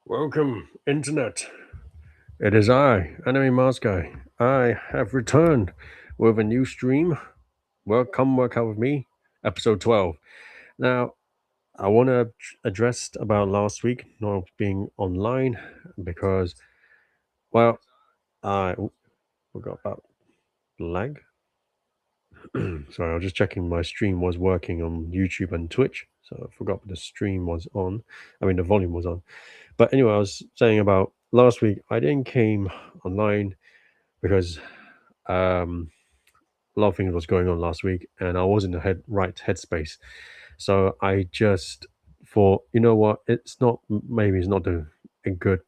Welcome, Internet. It is I, Anime Mars Guy. I have returned with a new stream. Come work out with me, episode 12. Now, I want to address about last week not being online because, well, I forgot about lag. Sorry, I was just checking my stream was working on YouTube and Twitch, so I forgot the stream was on. I mean, the volume was on. But anyway, I was saying about last week, I didn't came online because um, a lot of things was going on last week, and I was in the right headspace. So I just thought, you know what, it's not maybe it's not a good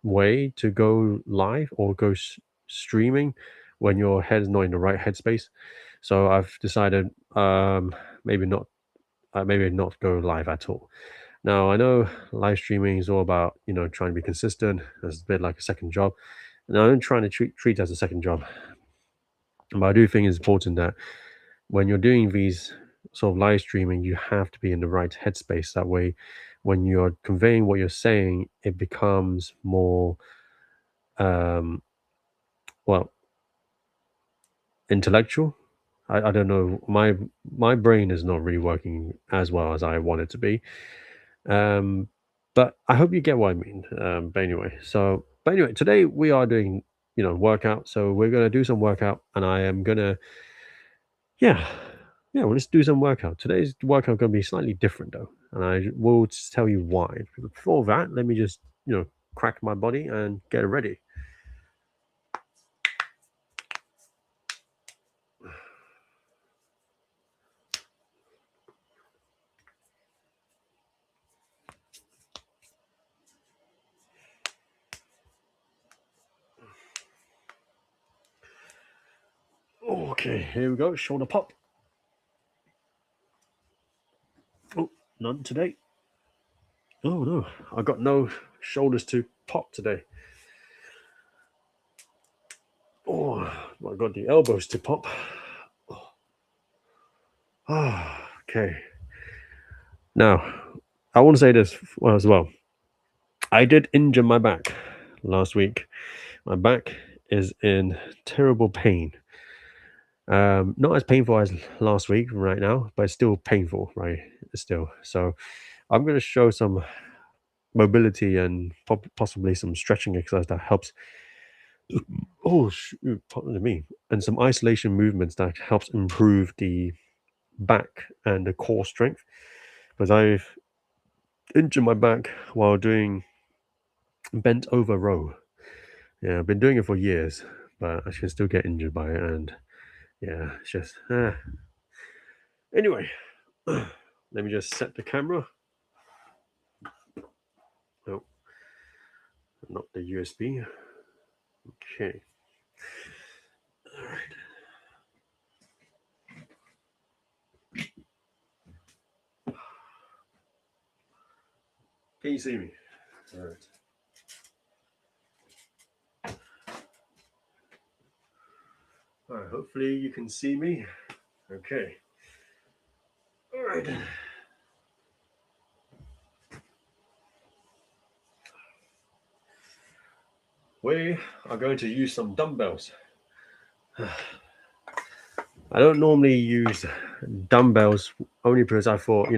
way to go live or go streaming when your head is not in the right headspace. So I've decided maybe not maybe not go live at all. Now I know live streaming is all about trying to be consistent. It's a bit like a second job, and I'm trying to treat it as a second job. But I do think it's important that when you're doing these sort of live streaming, you have to be in the right headspace. That way, when you're conveying what you're saying, it becomes more, um, well, intellectual. I don't know. My brain is not really working as well as I want it to be. Um, but I hope you get what I mean. But anyway, today we are doing workout. So we're gonna do some workout, and I am gonna yeah well, let's do some workout. Today's workout gonna be slightly different though, and I will just tell you why. Before that, let me just crack my body and get ready. Okay, here we go. Shoulder pop. Oh, none today. Oh no, I got no shoulders to pop today. Oh, I got the elbows to pop. Okay. Now, I want to say this as well. I did injure my back last week. My back is in terrible pain. Not as painful as last week right now, but it's still painful, right? Still. So I'm going to show some mobility and possibly some stretching exercise that helps. Oh, shoot, pardon me. And some isolation movements that helps improve the back and the core strength. Because I've injured my back while doing bent over row. Yeah, I've been doing it for years, but I can still get injured by it. And yeah, it's just. Anyway, let me just set the camera. No, not the USB. Okay. All right. Can you see me? All right. All right. Hopefully you can see me. Okay. All right. We are going to use some dumbbells. I don't normally use dumbbells only because I thought,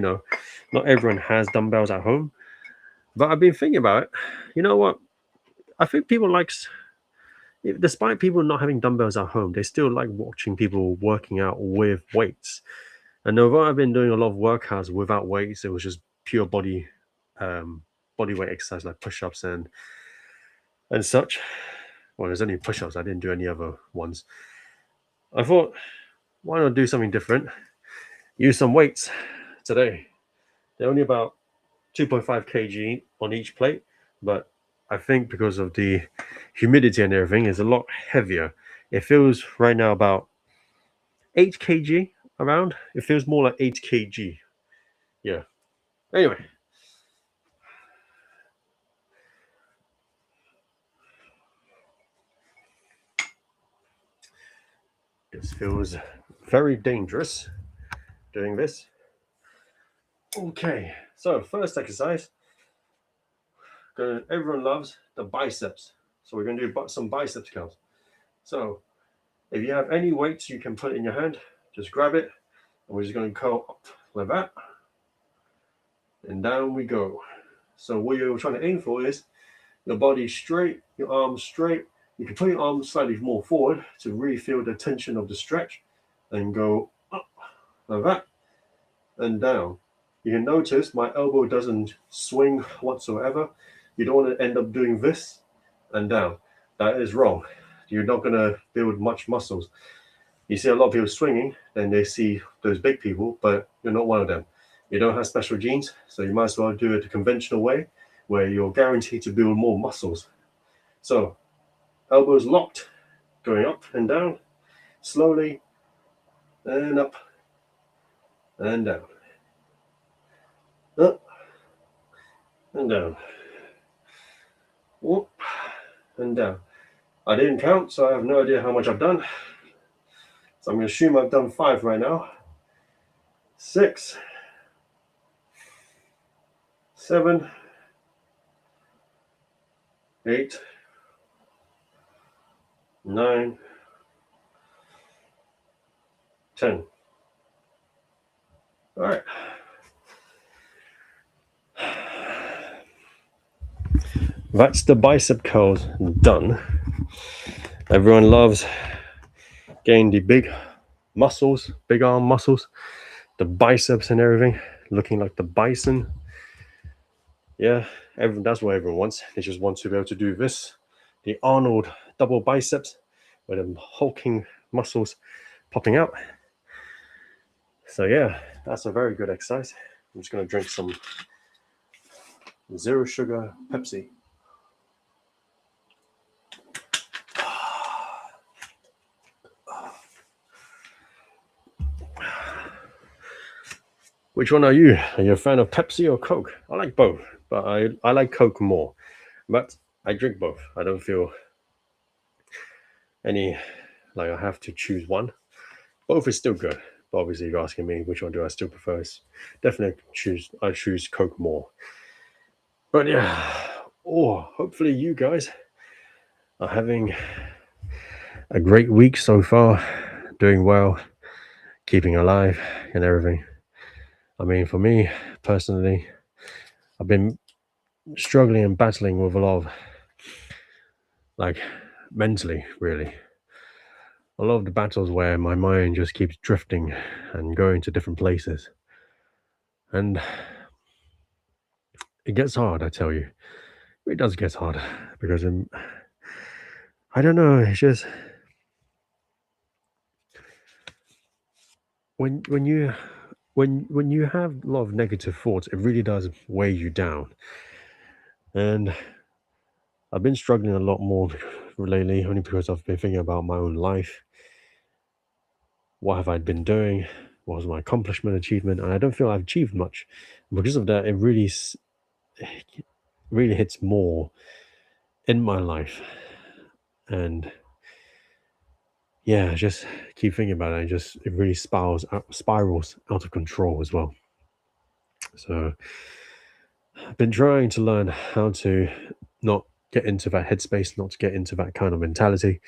not everyone has dumbbells at home. But I've been thinking about it. You know what? I think people despite people not having dumbbells at home, they still like watching people working out with weights. And although I've been doing a lot of workouts without weights, it was just pure body weight exercise like push-ups and such. Well, there's only push-ups. I didn't do any other ones. I thought, why not do something different? Use some weights today. They're only about 2.5 kg on each plate, but I think because of the humidity and everything, it's a lot heavier. It feels right now about 8 kg around. It feels more like 8 kg. Yeah. Anyway. This feels very dangerous doing this. Okay, so first exercise. everyone loves the biceps. So we're going to do some biceps curls. So if you have any weights, you can put it in your hand. Just grab it, and we're just going to curl up like that. And down we go. So what you're trying to aim for is your body straight, your arms straight. You can put your arms slightly more forward to really feel the tension of the stretch, and go up like that and down. You can notice my elbow doesn't swing whatsoever. You don't want to end up doing this and down. That is wrong. You're not going to build much muscles. You see a lot of people swinging, then they see those big people, but you're not one of them. You don't have special genes, so you might as well do it the conventional way, where you're guaranteed to build more muscles. So, elbows locked, going up and down, slowly, and up, and down. Up, and down. Up, and down. I didn't count, so I have no idea how much I've done. So I'm going to assume I've done 5 right now. 6, 7, 8, 9, 10. All right. That's the bicep curls done. Everyone loves getting the big muscles, big arm muscles, the biceps and everything, looking like the bison. Yeah, that's what everyone wants. They just want to be able to do this, the Arnold double biceps, with them hulking muscles popping out. So yeah, that's a very good exercise. I'm just going to drink some zero sugar Pepsi. Which one are you? Are you a fan of Pepsi or Coke? I like both, but I like Coke more. But I drink both. I don't feel any like I have to choose one. Both is still good. But obviously, if you're asking me which one do I still prefer, definitely I choose Coke more. But yeah, hopefully you guys are having a great week so far, doing well, keeping alive and everything. I mean, for me personally, I've been struggling and battling with a lot of, like, mentally, really. A lot of the battles where my mind just keeps drifting and going to different places. And it gets hard, I tell you. It does get hard because I don't know, it's just when you have a lot of negative thoughts, it really does weigh you down. And I've been struggling a lot more lately, only because I've been thinking about my own life. What have I been doing? What was my accomplishment, achievement? And I don't feel I've achieved much. Because of that, it really hits more in my life. And yeah, I just keep thinking about it, and it really spirals out of control as well. So I've been trying to learn how to not get into that headspace, not to get into that kind of mentality.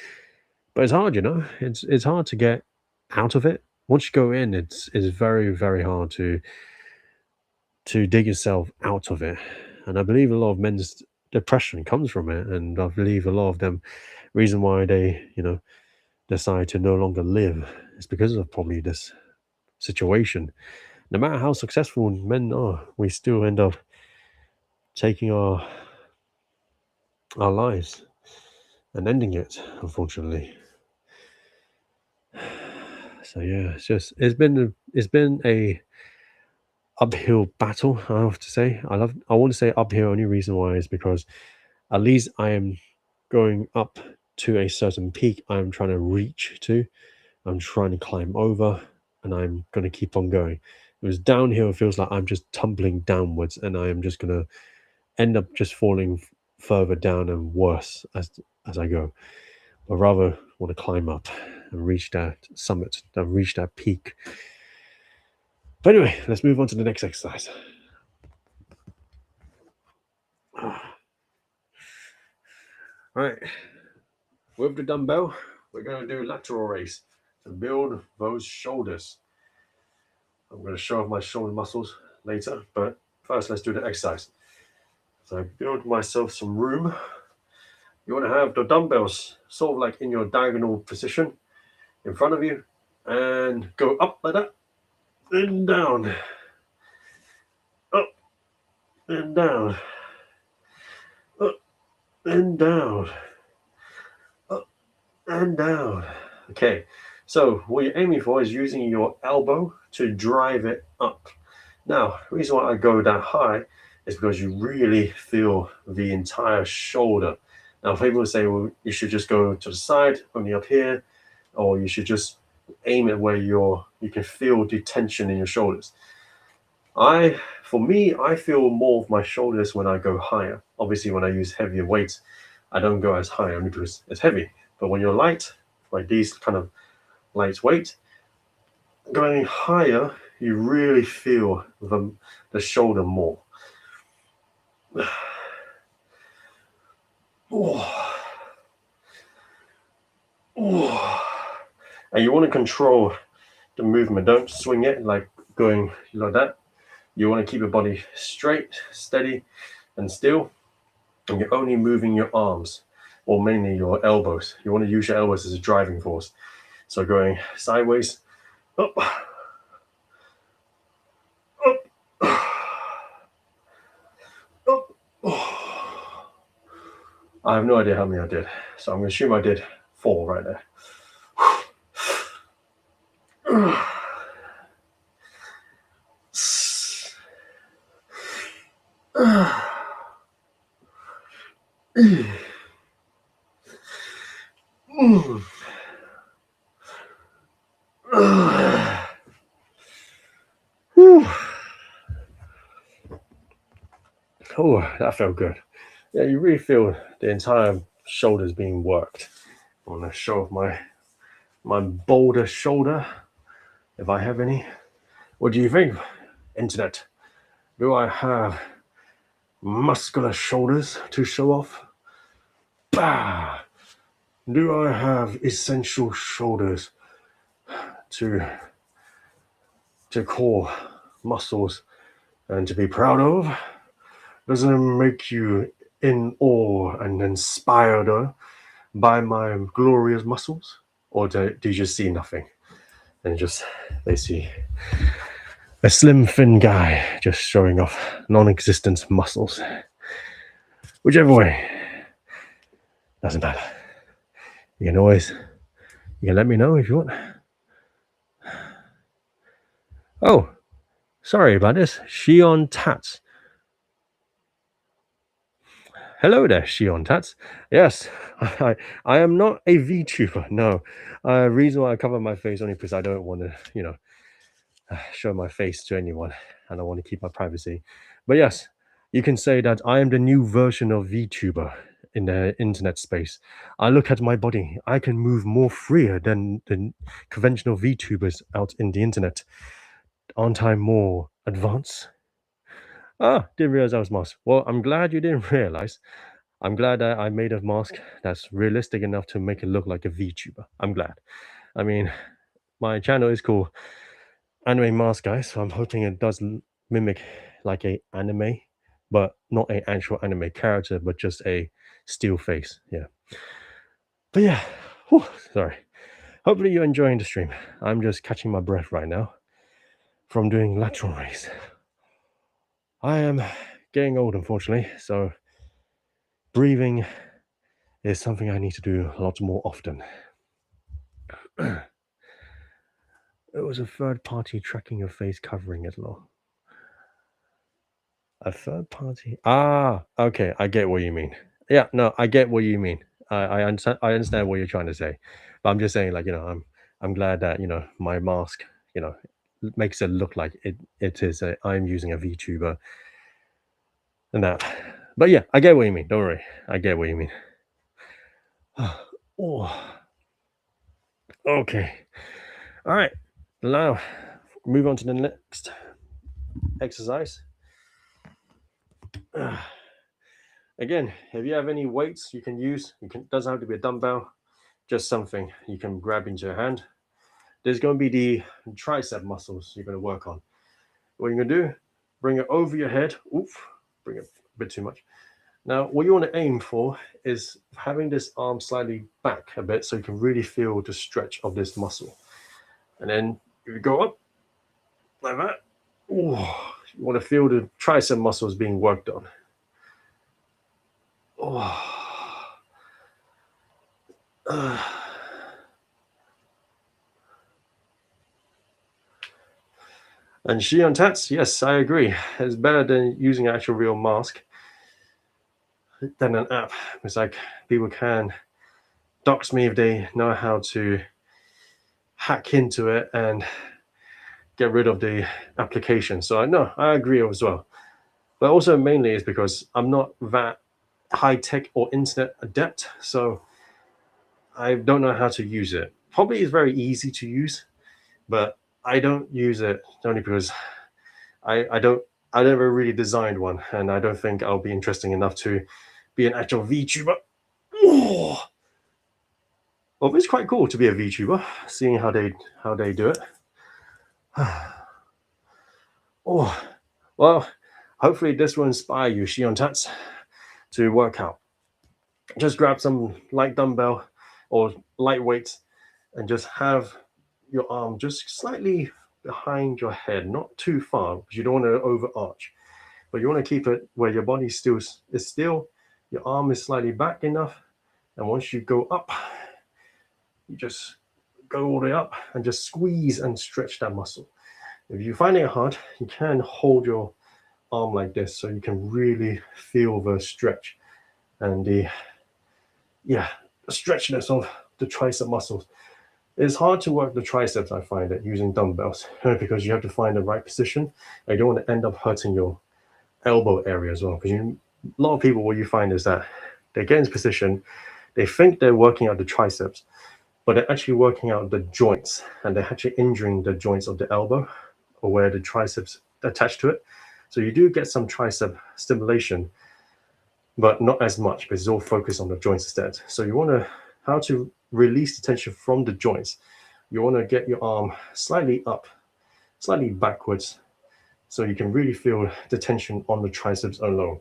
But it's hard, it's hard to get out of it. Once you go in, it's very, very hard to dig yourself out of it. And I believe a lot of men's depression comes from it. And I believe a lot of them, reason why they, decide to no longer live is because of probably this situation. No matter how successful men are, we still end up taking our lives and ending it, unfortunately. So yeah, it's been a uphill battle, I have to say. I want to say uphill. Only reason why is because at least I am going up to a certain peak I'm trying to reach to. I'm trying to climb over, and I'm going to keep on going. It was downhill. It feels like I'm just tumbling downwards, and I am just going to end up just falling further down and worse as I go. But rather want to climb up and reach that summit, and reach that peak. But anyway, let's move on to the next exercise. Right. With the dumbbell, we're going to do lateral raise to build those shoulders. I'm going to show off my shoulder muscles later, but first let's do the exercise. So build myself some room. You want to have the dumbbells sort of like in your diagonal position in front of you and go up like that, then down, up and down, up and down, up and down. Okay, so what you're aiming for is using your elbow to drive it up. Now, the reason why I go that high is because you really feel the entire shoulder. Now, people will say, well, you should just go to the side, only up here, or you should just aim it where you can feel the tension in your shoulders. For me, I feel more of my shoulders when I go higher. Obviously, when I use heavier weights, I don't go as high only because it's heavy. But when you're light, like these kind of lightweight, going higher, you really feel the shoulder more. Oh. Oh. And you want to control the movement. Don't swing it like going like that. You want to keep your body straight, steady, and still. And you're only moving your arms, or mainly your elbows. You want to use your elbows as a driving force. So going sideways, up, up, up. I have no idea how many I did, so I'm going to assume I did 4 right there. Oh, that felt good. Yeah, you really feel the entire shoulders being worked. I want to show off my bolder shoulder, if I have any. What do you think, internet? Do I have muscular shoulders to show off? Bah! Do I have essential shoulders to call muscles and to be proud of? Does it make you in awe and inspired by my glorious muscles? Or do you just see nothing? And they see a slim, thin guy just showing off non-existent muscles. Whichever way, doesn't matter. You can let me know if you want. Oh, sorry about this. Shion Tats. Hello there, Shion Tats. Yes, I am not a VTuber. No, reason why I cover my face only because I don't want to, show my face to anyone, and I want to keep my privacy. But yes, you can say that I am the new version of VTuber in the internet space. I look at my body. I can move more freer than the conventional VTubers out in the internet. Aren't I more advanced? Ah, didn't realize I was masked. Well, I'm glad you didn't realize. I'm glad that I made a mask that's realistic enough to make it look like a VTuber. I'm glad. I mean, my channel is called Anime Mask Guy, so I'm hoping it does mimic like a anime, but not an actual anime character, but just a still face. Yeah. But yeah, whew, sorry. Hopefully you're enjoying the stream. I'm just catching my breath right now from doing lateral raise. I am getting old, unfortunately, so breathing is something I need to do a lot more often. It was a third party tracking your face covering it, lol. A third party? Ah, okay, I get what you mean. Yeah, no, I get what you mean. I understand what you're trying to say. But I'm just saying, like, I'm glad that, my mask, makes it look like it is I'm using a VTuber and that. But yeah, I get what you mean. Don't worry. I get what you mean. Oh. Okay. All right. Now, move on to the next exercise. Again, if you have any weights you can use, doesn't have to be a dumbbell, just something you can grab into your hand. There's going to be the tricep muscles you're going to work on. What you're going to do, bring it over your head. Oof, bring it a bit too much. Now, what you want to aim for is having this arm slightly back a bit so you can really feel the stretch of this muscle. And then you go up like that. Ooh, you want to feel the tricep muscles being worked on. Oh. And Shion Tats, yes, I agree. It's better than using an actual real mask than an app. It's like people can dox me if they know how to hack into it and get rid of the application. So I agree as well. But also mainly is because I'm not that high tech or internet adept, so I don't know how to use it. Probably it's very easy to use, but I don't use it only because I never really designed one, and I don't think I'll be interesting enough to be an actual VTuber. Oh, well, it's quite cool to be a VTuber, seeing how they do it. Oh, well, hopefully this will inspire you, Shion Tats, to work out. Just grab some light dumbbell or light weights and just have your arm just slightly behind your head, not too far, because you don't want to overarch. But you want to keep it where your body is still, your arm is slightly back enough. And once you go up, you just go all the way up and just squeeze and stretch that muscle. If you find it hard, you can hold your arm like this so you can really feel the stretch and the stretchiness of the tricep muscles. It's hard to work the triceps, I find it, using dumbbells because you have to find the right position. And you don't want to end up hurting your elbow area as well. Because a lot of people, what you find is that they get in position, they think they're working out the triceps, but they're actually working out the joints, and they're actually injuring the joints of the elbow or where the triceps attached to it. So you do get some tricep stimulation, but not as much because it's all focused on the joints instead. So you want to how to release the tension from the joints. You want to get your arm slightly up, slightly backwards, so you can really feel the tension on the triceps alone.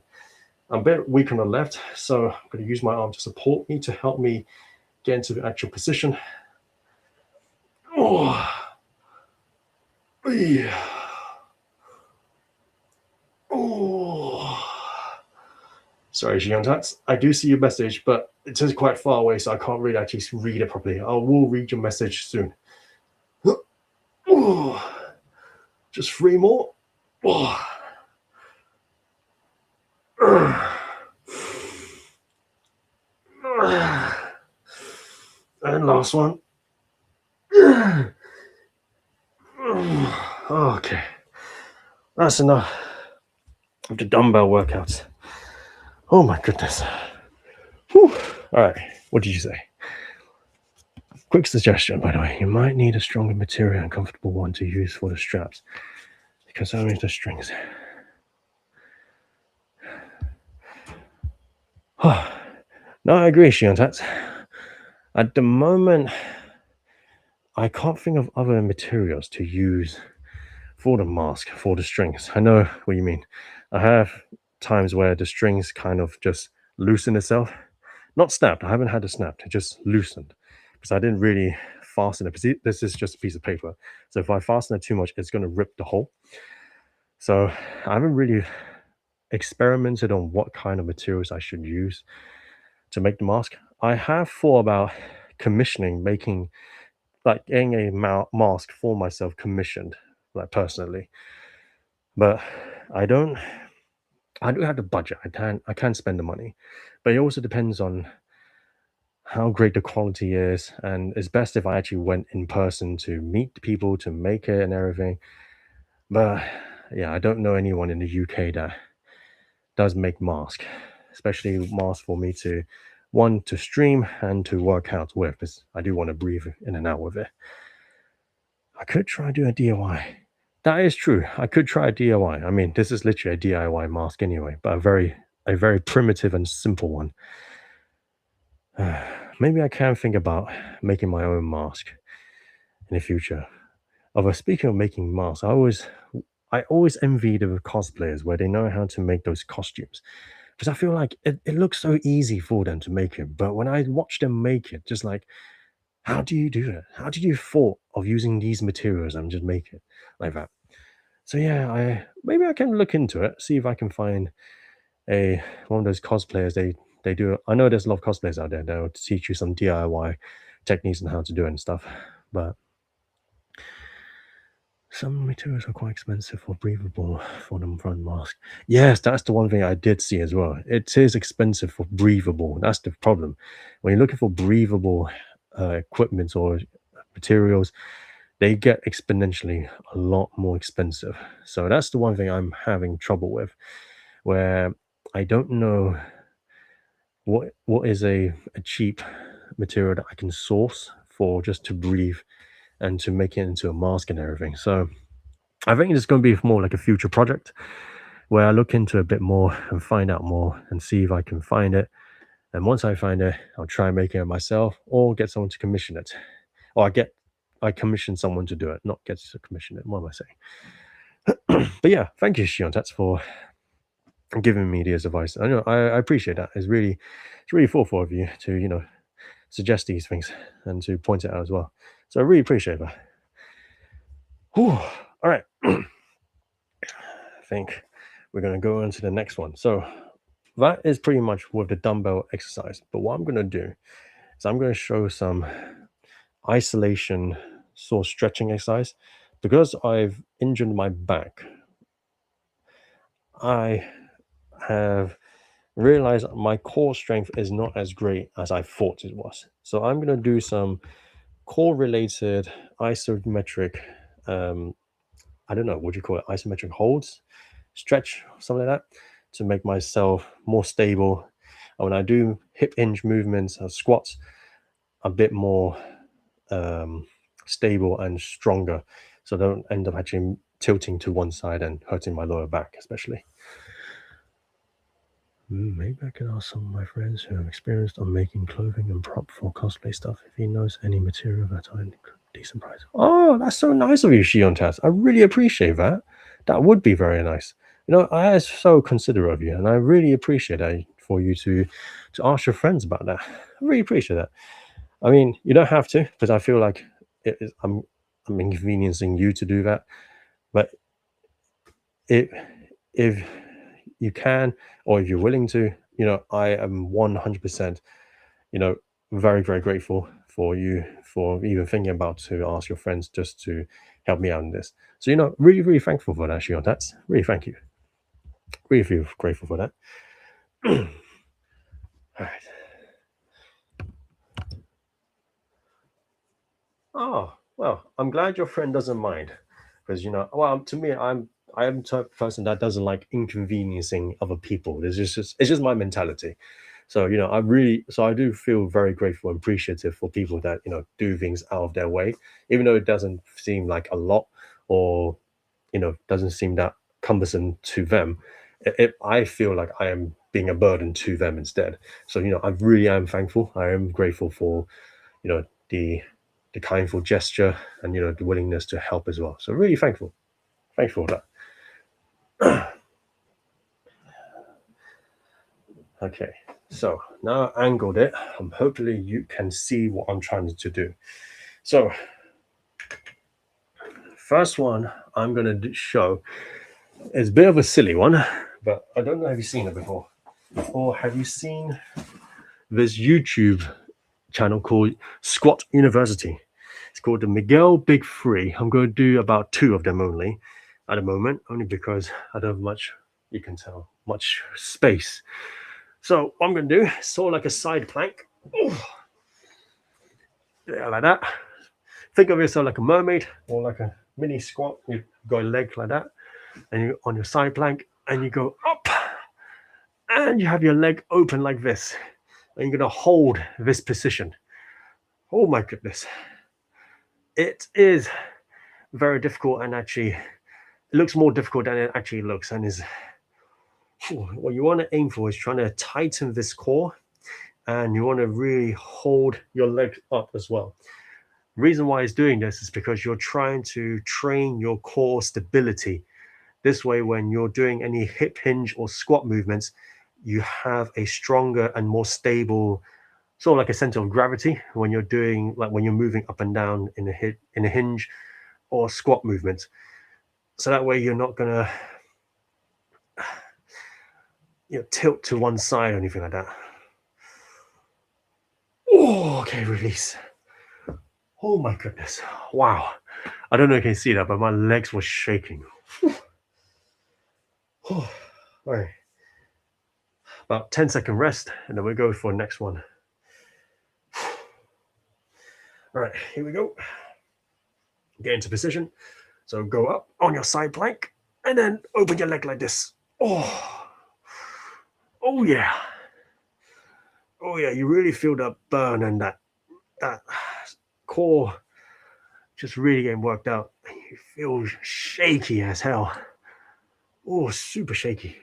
I'm a bit weak on the left, so I'm going to use my arm to support me, to help me get into the actual position. Oh. Yeah. Oh. Sorry, Shion Tats. I do see your message, but it is quite far away, so I can't really actually read it properly. I will read your message soon. Oh. Just 3 more. Oh. And last one. Okay. That's enough of the dumbbell workouts. Oh my goodness. Whew. All right. What did you say? Quick suggestion, by the way. You might need a stronger material and comfortable one to use for the straps, because only the strings. No, I agree, Shion Tats. At the moment, I can't think of other materials to use for the mask, for the strings. I know what you mean. I have times where the strings kind of just loosen itself. Not snapped. I haven't had it snapped. It just loosened because I didn't really fasten it. This is just a piece of paper. So if I fasten it too much, it's going to rip the hole. So I haven't really experimented on what kind of materials I should use to make the mask. I have thought about making getting a mask for myself commissioned, like personally. But I don't have the budget. I can't spend the money. But it also depends on how great the quality is, and it's best if I actually went in person to meet people to make it and everything. But yeah, I don't know anyone in the UK that does make masks, especially masks for me to stream and to work out with, because I do want to breathe in and out with it. I could try doing a DIY. That is true. I could try a DIY. I mean, this is literally a DIY mask anyway, but a very a very primitive and simple one. Maybe I can think about making my own mask in the future. Although speaking of making masks, I always envy the cosplayers where they know how to make those costumes. Because I feel like it looks so easy for them to make it. But when I watch them make it, just like, how do you do that? How did you thought of using these materials and just make it like that? So yeah, maybe I can look into it, see if I can find a one of those cosplayers. They do. I know there's a lot of cosplayers out there that will teach you some DIY techniques and how to do it and stuff. But some materials are quite expensive for breathable for the front mask. Yes, that's the one thing I did see as well. It is expensive for breathable. That's the problem. When you're looking for breathable equipment or materials, they get exponentially a lot more expensive. So that's the one thing I'm having trouble with, where I don't know what is a cheap material that I can source for just to breathe and to make it into a mask and everything. So I think it's going to be more like a future project where I look into a bit more and find out more and see if I can find it. And once I find it, I'll try and make it myself or get someone to commission it. Or I commission someone to do it, not get to commission it. What am I saying? But yeah, thank you, Shion. That's for giving me this advice. I know I appreciate that. It's really thoughtful of you to, suggest these things and to point it out as well. So I really appreciate that. Whew. All right. I think we're going to go on to the next one. So that is pretty much with the dumbbell exercise. But what I'm going to do is I'm going to show some isolation sort of stretching exercise. Because I've injured my back, I have realized my core strength is not as great as I thought it was. So I'm going to do some core related isometric, I don't know, what do you call it? Isometric holds, stretch, something like that, to make myself more stable. And when I do hip hinge movements or squats, a bit more stable and stronger. So I don't end up actually tilting to one side and hurting my lower back, especially. Maybe I could ask some of my friends who have experience on making clothing and prop for cosplay stuff if he knows any material that are in decent price. Oh, that's so nice of you, Shion Taz. I really appreciate that. That would be very nice. I am so considerate of you, and I really appreciate that for you to ask your friends about that. I really appreciate that. I mean, you don't have to, because I feel like I'm inconveniencing you to do that. But if you can, or if you're willing to, I am 100%, very, very grateful for you for even thinking about to ask your friends just to help me out in this. So, really, really thankful for that, Shion. That's really thank you. Really feel grateful for that. All right. Oh, well, I'm glad your friend doesn't mind because, well, to me, I am the type of person that doesn't like inconveniencing other people. It's just my mentality. So, I do feel very grateful and appreciative for people that, do things out of their way, even though it doesn't seem like a lot or, doesn't seem that cumbersome to them. I feel like I am being a burden to them instead. So, I really am thankful. I am grateful for, the kindful gesture and, the willingness to help as well. So really thankful. Thankful for that. Okay, so now I angled it. Hopefully you can see what I'm trying to do. So first one I'm going to show is a bit of a silly one, but I don't know if you've seen it before. Or have you seen this YouTube channel called Squat University? It's called the Miguel Big Three. I'm going to do about 2 of them only at the moment, only because I don't have much, you can tell, much space. So what I'm going to do is sort of like a side plank. Yeah, like that. Think of yourself like a mermaid or like a mini squat. You've got a leg like that, and you're on your side plank, and you go up, and you have your leg open like this, and you're going to hold this position. Oh my goodness. It is very difficult, and actually it looks more difficult than it actually looks, and is what you want to aim for is trying to tighten this core, and you want to really hold your leg up as well. Reason why it's doing this is because you're trying to train your core stability. This way, when you're doing any hip hinge or squat movements, you have a stronger and more stable, sort of like a center of gravity when you're doing, like when you're moving up and down in a hinge or squat movement. So that way you're not gonna tilt to one side or anything like that. Oh, okay, release. Oh my goodness. Wow. I don't know if you can see that, but my legs were shaking. All right. About 10-second rest, and then we'll go for the next one. All right, here we go. Get into position. So go up on your side plank, and then open your leg like this. Oh yeah. Oh yeah, you really feel that burn and that core just really getting worked out. You feel shaky as hell. Oh, super shaky.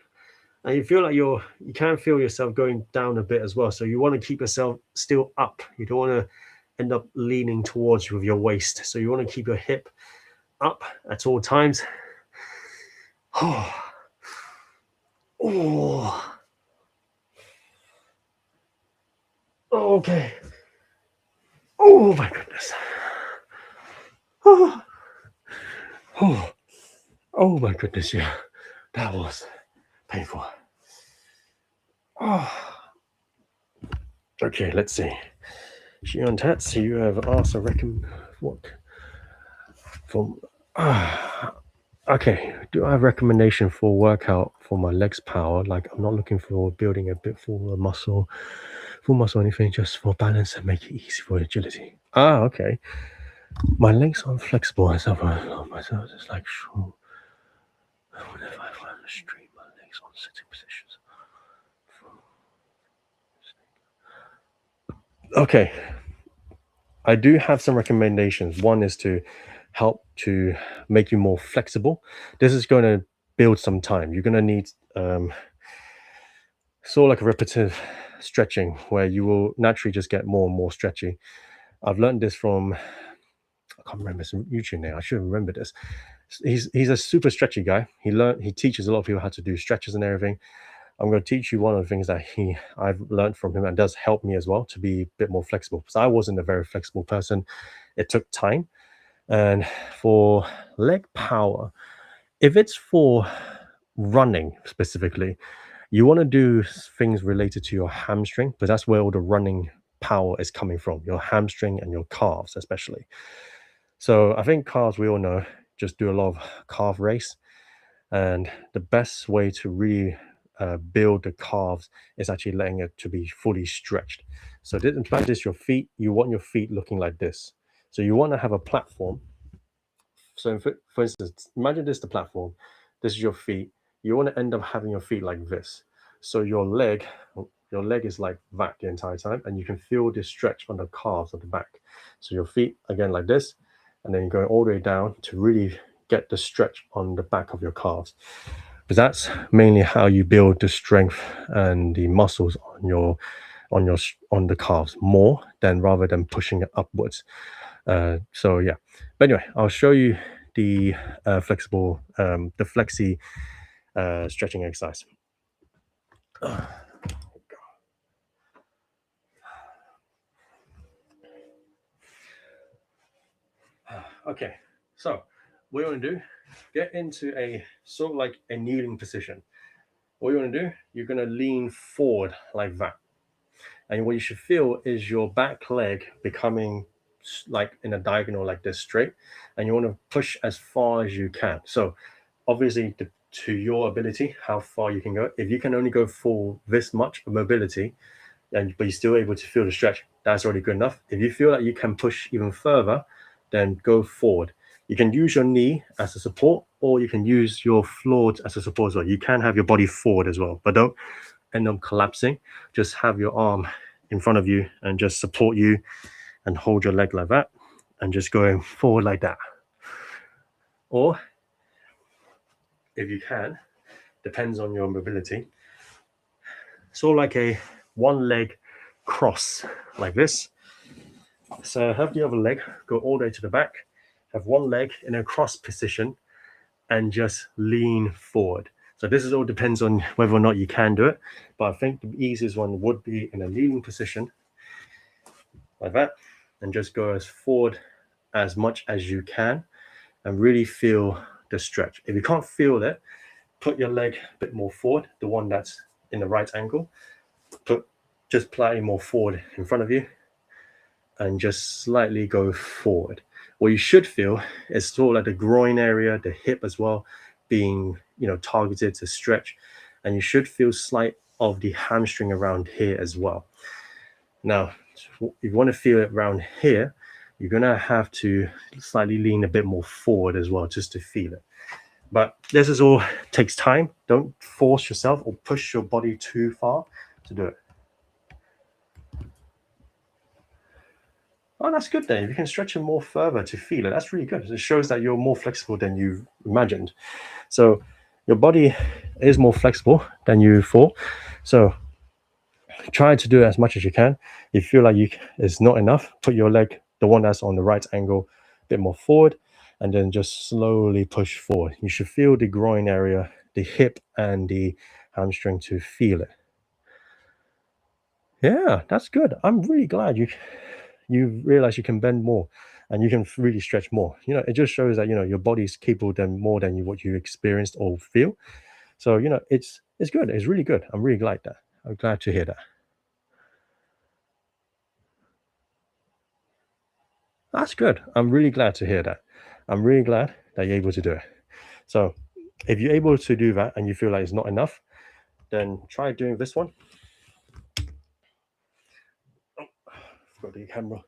And you feel like you can feel yourself going down a bit as well. So you want to keep yourself still up. You don't want to end up leaning towards you with your waist. So you want to keep your hip up at all times. Oh. Oh. Okay. Oh my goodness. Oh. Oh. Oh my goodness, yeah. That was painful. Oh. Okay, let's see. Shion Tats, you have asked a what? From okay, do I have recommendation for workout for my legs power? Like, I'm not looking for building a bit full muscle anything, just for balance and make it easy for agility. Okay. My legs aren't flexible as I myself. It's like, sure. Whenever I find to straighten my legs on sitting positions. Okay. I do have some recommendations. One is to help to make you more flexible. This is going to build some time. You're going to need sort of like a repetitive stretching where you will naturally just get more and more stretchy. I've learned this from, I can't remember his YouTube name. I should remember this. He's a super stretchy guy. He teaches a lot of people how to do stretches and everything. I'm going to teach you one of the things that I've learned from him and does help me as well to be a bit more flexible, because I wasn't a very flexible person. It took time. And for leg power, if it's for running specifically, you want to do things related to your hamstring, because that's where all the running power is coming from, your hamstring and your calves especially. So I think calves, we all know, just do a lot of calf race. And the best way to really build the calves is actually letting it to be fully stretched. So in practice, your feet, you want your feet looking like this. So you want to have a platform. So for instance, imagine this is the platform. This is your feet. You want to end up having your feet like this. So your leg is like that the entire time, and you can feel this stretch on the calves at the back. So your feet again like this, and then going all the way down to really get the stretch on the back of your calves. Because that's mainly how you build the strength and the muscles on the calves more than rather than pushing it upwards. So yeah, but anyway, I'll show you the the flexi stretching exercise. Okay, so what you want to do, get into a sort of like a kneeling position. What you want to do, you're going to lean forward like that. And what you should feel is your back leg becoming like in a diagonal like this, straight. And you want to push as far as you can. So obviously to your ability, how far you can go. If you can only go for this much mobility, but you're still able to feel the stretch, that's already good enough. If you feel like you can push even further, then go forward. You can use your knee as a support, or you can use your floor as a support as well. You can have your body forward as well, but don't end up collapsing. Just have your arm in front of you and just support you and hold your leg like that and just going forward like that. Or if you can, depends on your mobility. Sort of like a one leg cross like this. So have the other leg go all the way to the back, have one leg in a cross position, and just lean forward. So this is all depends on whether or not you can do it, but I think the easiest one would be in a leaning position like that, and just go as forward as much as you can and really feel the stretch. If you can't feel it, put your leg a bit more forward, the one that's in the right angle, just slightly more forward in front of you, and just slightly go forward. What you should feel is sort of like the groin area, the hip as well, being targeted to stretch, and you should feel slight of the hamstring around here as well. Now, if you want to feel it around here, you're gonna have to slightly lean a bit more forward as well, just to feel it. But this is all takes time. Don't force yourself or push your body too far to do it. Oh, that's good then. If you can stretch it more further to feel it, that's really good. It shows that you're more flexible than you imagined. So your body is more flexible than you thought. So try to do it as much as you can. If you feel like it's not enough, put your leg, the one that's on the right angle, a bit more forward, and then just slowly push forward. You should feel the groin area, the hip, and the hamstring to feel it. Yeah, that's good. I'm really glad you realize you can bend more and you can really stretch more. It just shows that your body's capable more than what you experienced or feel. So it's good. It's really good. I'm really glad to hear that. That's good. I'm really glad to hear that. I'm really glad that you're able to do it. So if you're able to do that and you feel like it's not enough, then try doing this one. Oh, forgot the camera.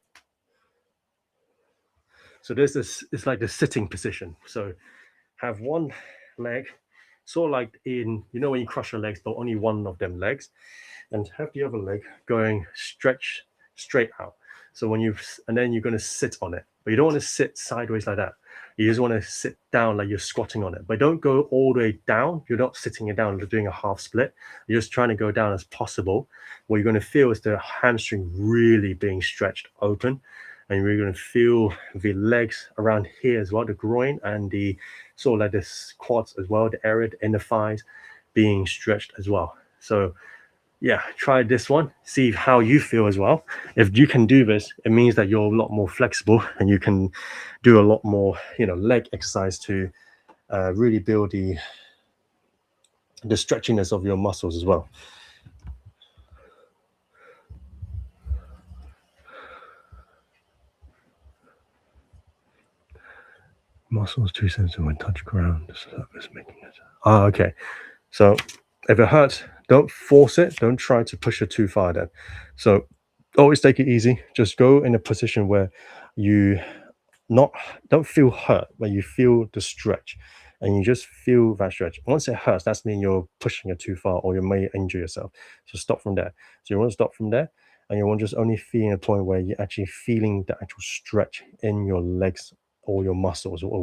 So there's this, it's like the sitting position. So have one leg, sort of like when you cross your legs, but only one of them legs, and have the other leg going stretch straight out. So and then you're going to sit on it, but you don't want to sit sideways like that. You just want to sit down like you're squatting on it, but don't go all the way down. You're not sitting it down, you're doing a half split. You're just trying to go down as possible. What you're going to feel is the hamstring really being stretched open, and you're going to feel the legs around here as well, the groin and the sort of like the quads as well, the area in the thighs being stretched as well. So yeah, try this one, see how you feel as well. If you can do this, it means that you're a lot more flexible and you can do a lot more leg exercise to really build the stretchiness of your muscles as well. Muscles too sensitive when touch ground. The surface making it. Okay. So if it hurts, don't force it. Don't try to push it too far then. So always take it easy. Just go in a position where you don't feel hurt, but you feel the stretch, and you just feel that stretch. Once it hurts, that's mean you're pushing it too far or you may injure yourself. So stop from there. So you want to stop from there, and you want just only feeling a point where you're actually feeling the actual stretch in your legs or your muscles or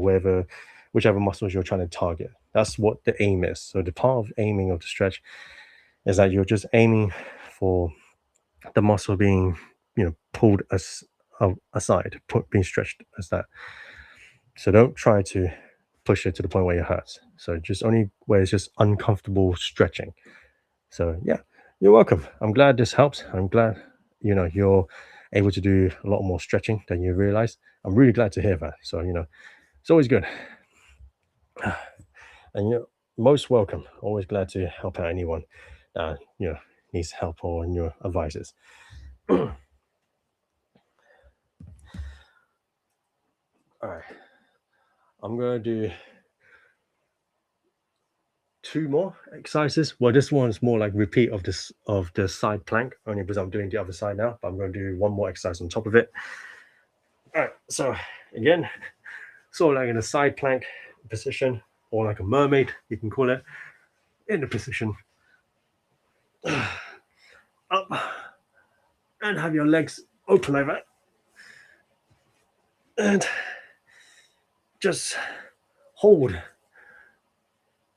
whichever muscles you're trying to target. That's what the aim is. So the part of aiming of the stretch is that you're just aiming for the muscle being pulled aside, being stretched as that. So don't try to push it to the point where it hurts. So just only where it's just uncomfortable stretching. So yeah, you're welcome. I'm glad this helps. I'm glad you're able to do a lot more stretching than you realize. I'm really glad to hear that. So it's always good. And you're most welcome. Always glad to help out anyone that needs help or your advices. All right, I'm gonna do 2 more exercises. Well, this one's more like repeat of the side plank, only because I'm doing the other side now, but I'm going to do one more exercise on top of it. All right, so again, sort of like in a side plank position, or like a mermaid, you can call it, in the position up, and have your legs open like that, and just hold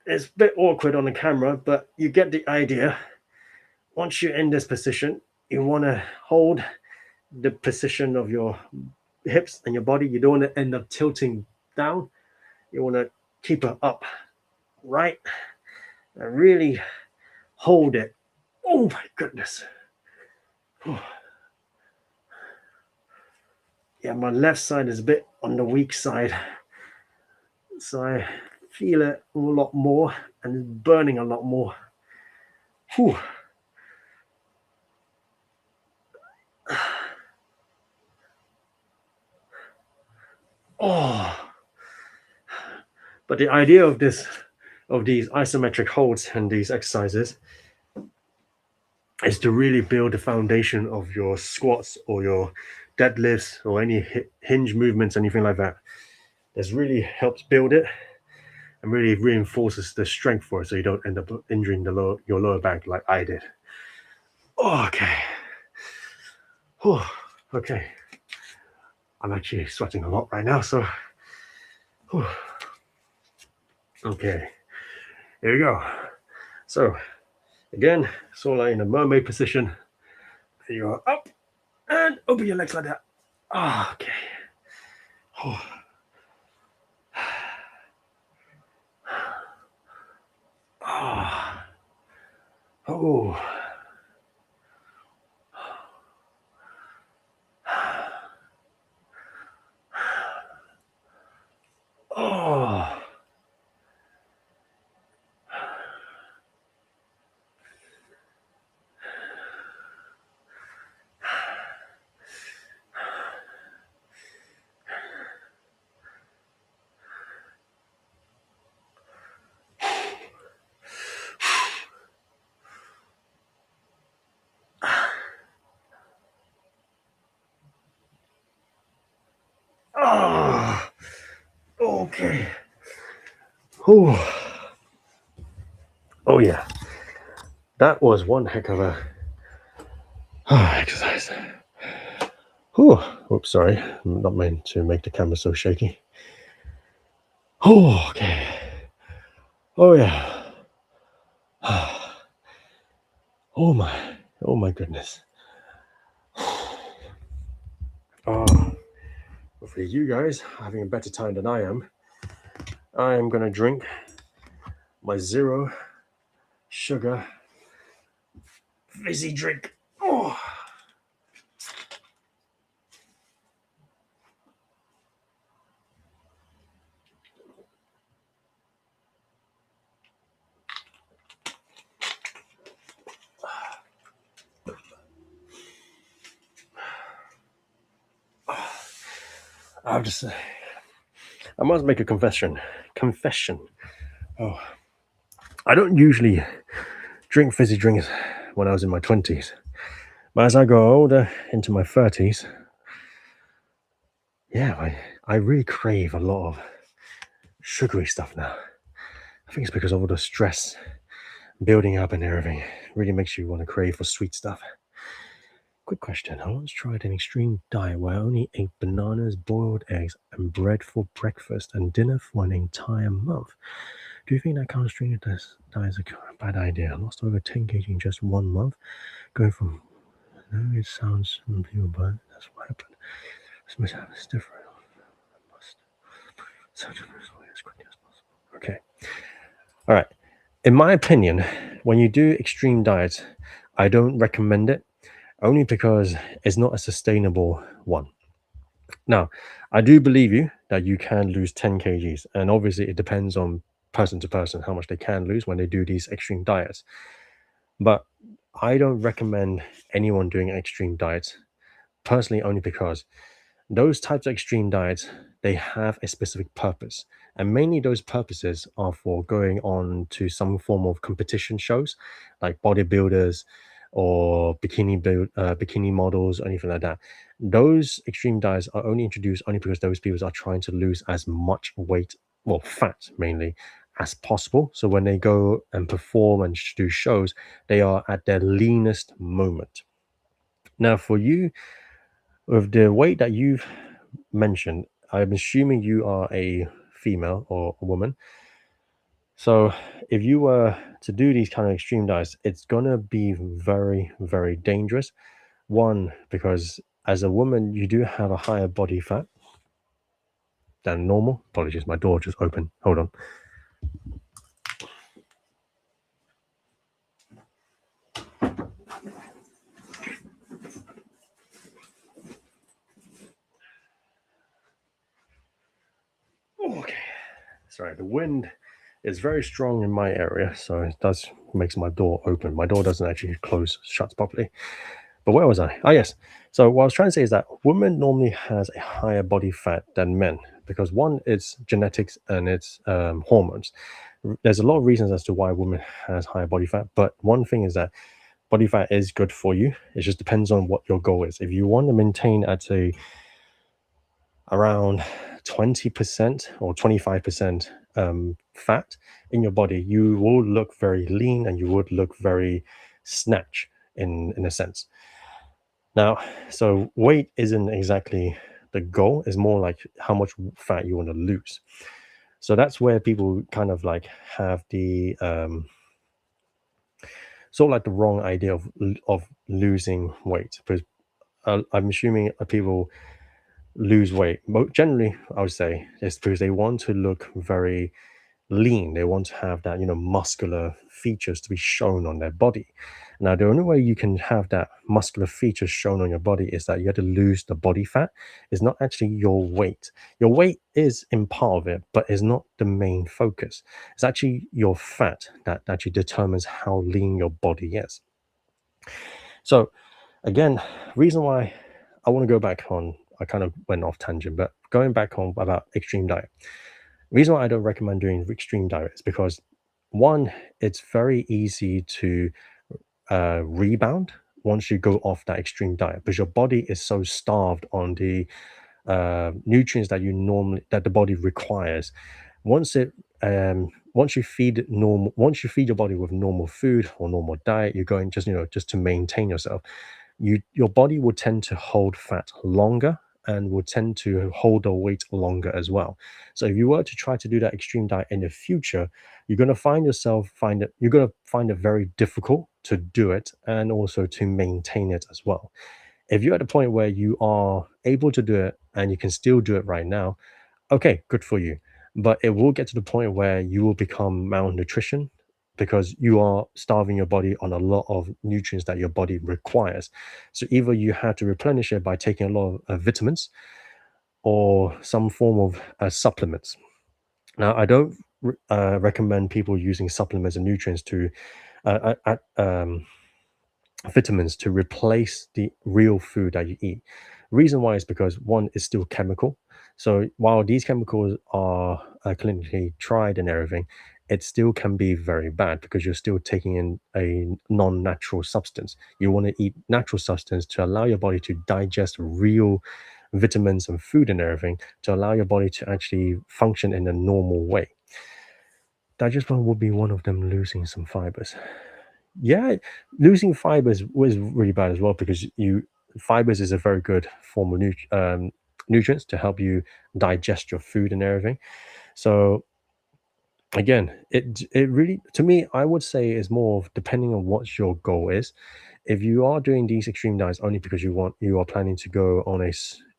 It's a bit awkward on the camera, but you get the idea. Once you're in this position, you want to hold the position of your hips and your body. You don't want to end up tilting down. You want to keep it up, right? And really hold it. Oh my goodness. Yeah, my left side is a bit on the weak side. So I feel it a lot more and it's burning a lot more. Whew. Oh. But the idea of these isometric holds and these exercises is to really build the foundation of your squats or your deadlifts or any hinge movements, anything like that. This really helps build it and really reinforces the strength for it, so you don't end up injuring your lower back like I did. Oh, okay. Oh, okay. I'm actually sweating a lot right now, so. Oh. Okay, here we go. So, again, sort of like in a mermaid position. You are up and open your legs like that. Ah, okay. Oh. Ah. Oh. Oh. Ah. Okay. Oh. Oh yeah. That was one heck of a exercise. Oh, oops, sorry. I'm not meant to make the camera so shaky. Oh, okay. Oh yeah. Oh my goodness. Oh, hopefully you guys are having a better time than I am. I am gonna drink my 0 sugar fizzy drink. Oh. I have to say, I must make a confession. Oh, I don't usually drink fizzy drinks when I was in my 20s. But as I go older, into my 30s, yeah, I really crave a lot of sugary stuff now. I think it's because of all the stress building up and everything. It really makes you want to crave for sweet stuff. Quick question. I once tried an extreme diet where I only ate bananas, boiled eggs, and bread for breakfast and dinner for an entire month. Do you think that kind of string diet is a bad idea? I lost over 10 kg in just 1 month. Going from, no, it sounds unbelievable, but that's what happened. This must happen. It's different. I must search for this way as quickly as possible. Okay. All right. In my opinion, when you do extreme diets, I don't recommend it, only because it's not a sustainable one. Now, I do believe you that you can lose 10 kgs, and obviously it depends on person to person how much they can lose when they do these extreme diets. But I don't recommend anyone doing extreme diets personally, only because those types of extreme diets, they have a specific purpose, and mainly those purposes are for going on to some form of competition shows like bodybuilders or bikini models or anything like that. Those extreme diets are only introduced only because those people are trying to lose as much weight, well, fat mainly, as possible, so when they go and perform and do shows, they are at their leanest moment. Now for you, with the weight that you've mentioned, I'm assuming you are a female or a woman. So if you were to do these kind of extreme diets, it's gonna be very, very dangerous. One, because as a woman, you do have a higher body fat than normal. Apologies, my door just opened. Hold on. Okay. Sorry, the wind is very strong in my area, so it does makes my door open. My door doesn't actually close shuts properly. But where was I? Ah, yes. So what I was trying to say is that women normally has a higher body fat than men because one, it's genetics and it's hormones. There's a lot of reasons as to why women has higher body fat, but one thing is that body fat is good for you. It just depends on what your goal is. If you want to maintain at a around 20% or 25% fat in your body, you will look very lean and you would look very snatch in a sense. Now, so weight isn't exactly the goal, it's more like how much fat you want to lose. So that's where people kind of like have the sort of like the wrong idea of losing weight because I'm assuming people lose weight. Generally, I would say it's because they want to look very lean. They want to have that, muscular features to be shown on their body. Now, the only way you can have that muscular features shown on your body is that you have to lose the body fat. It's not actually your weight. Your weight is in part of it, but it's not the main focus. It's actually your fat that actually determines how lean your body is. So, again, reason why I want to go back on, I kind of went off tangent, but going back on about extreme diet. Reason why I don't recommend doing extreme diet is because one, it's very easy to rebound once you go off that extreme diet because your body is so starved on the nutrients that the body requires. Once it once you feed your body with normal food or normal diet, you're going just to maintain yourself. Your body will tend to hold fat longer and will tend to hold the weight longer as well. So if you were to try to do that extreme diet in the future, you're going to find it very difficult to do it and also to maintain it as well. If you're at a point where you are able to do it and you can still do it right now, okay, good for you. But it will get to the point where you will become malnutrition because you are starving your body on a lot of nutrients that your body requires. So either you have to replenish it by taking a lot of vitamins or some form of supplements. Now, I don't recommend people using supplements and nutrients to vitamins to replace the real food that you eat. Reason why is because one is still chemical. So while these chemicals are clinically tried and everything, it still can be very bad because you're still taking in a non-natural substance. You want to eat natural substance to allow your body to digest real vitamins and food and everything to allow your body to actually function in a normal way. Digestion would be one of them losing some fibers. Yeah, losing fibers was really bad as well because you fibers is a very good form of nutrients to help you digest your food and everything. So again, it really to me, I would say is more of depending on what your goal is. If you are doing these extreme diets only because you are planning to go on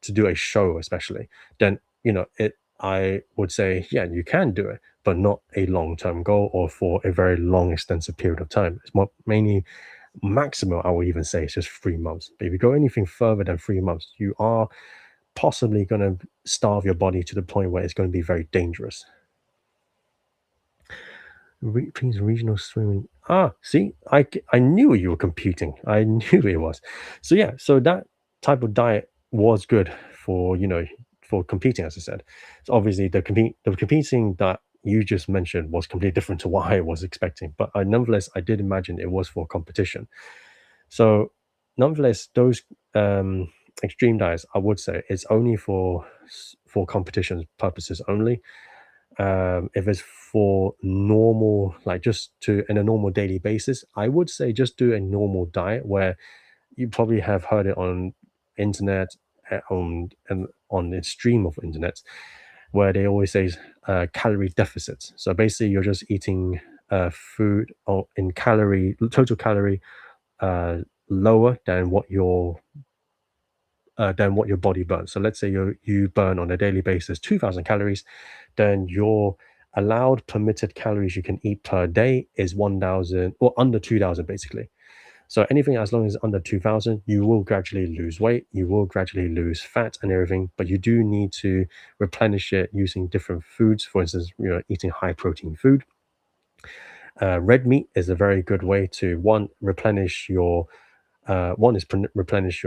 to do a show, especially, then it. I would say, yeah, you can do it, but not a long term goal or for a very long, extensive period of time. It's more mainly maximum. I would even say it's just 3 months. But if you go anything further than 3 months, you are possibly going to starve your body to the point where it's going to be very dangerous. Please, regional swimming. Ah, see, I knew you were competing. I knew it was. So yeah, so that type of diet was good for for competing, as I said. So obviously, the competing that you just mentioned was completely different to what I was expecting. But nonetheless, I did imagine it was for competition. So nonetheless, those extreme diets, I would say, it's only for competition purposes only. If it's for normal, like just to in a normal daily basis, I would say just do a normal diet where you probably have heard it on internet on and on the stream of internet where they always say calorie deficits. So basically, you're just eating food or in calorie total calorie uh, lower than what your body burns. So let's say you burn on a daily basis 2,000 calories, then your allowed permitted calories you can eat per day is 1,000 or under 2,000 basically. So anything as long as under 2,000, you will gradually lose weight, you will gradually lose fat and everything, but you do need to replenish it using different foods. For instance, eating high protein food. Red meat is a very good way to replenish your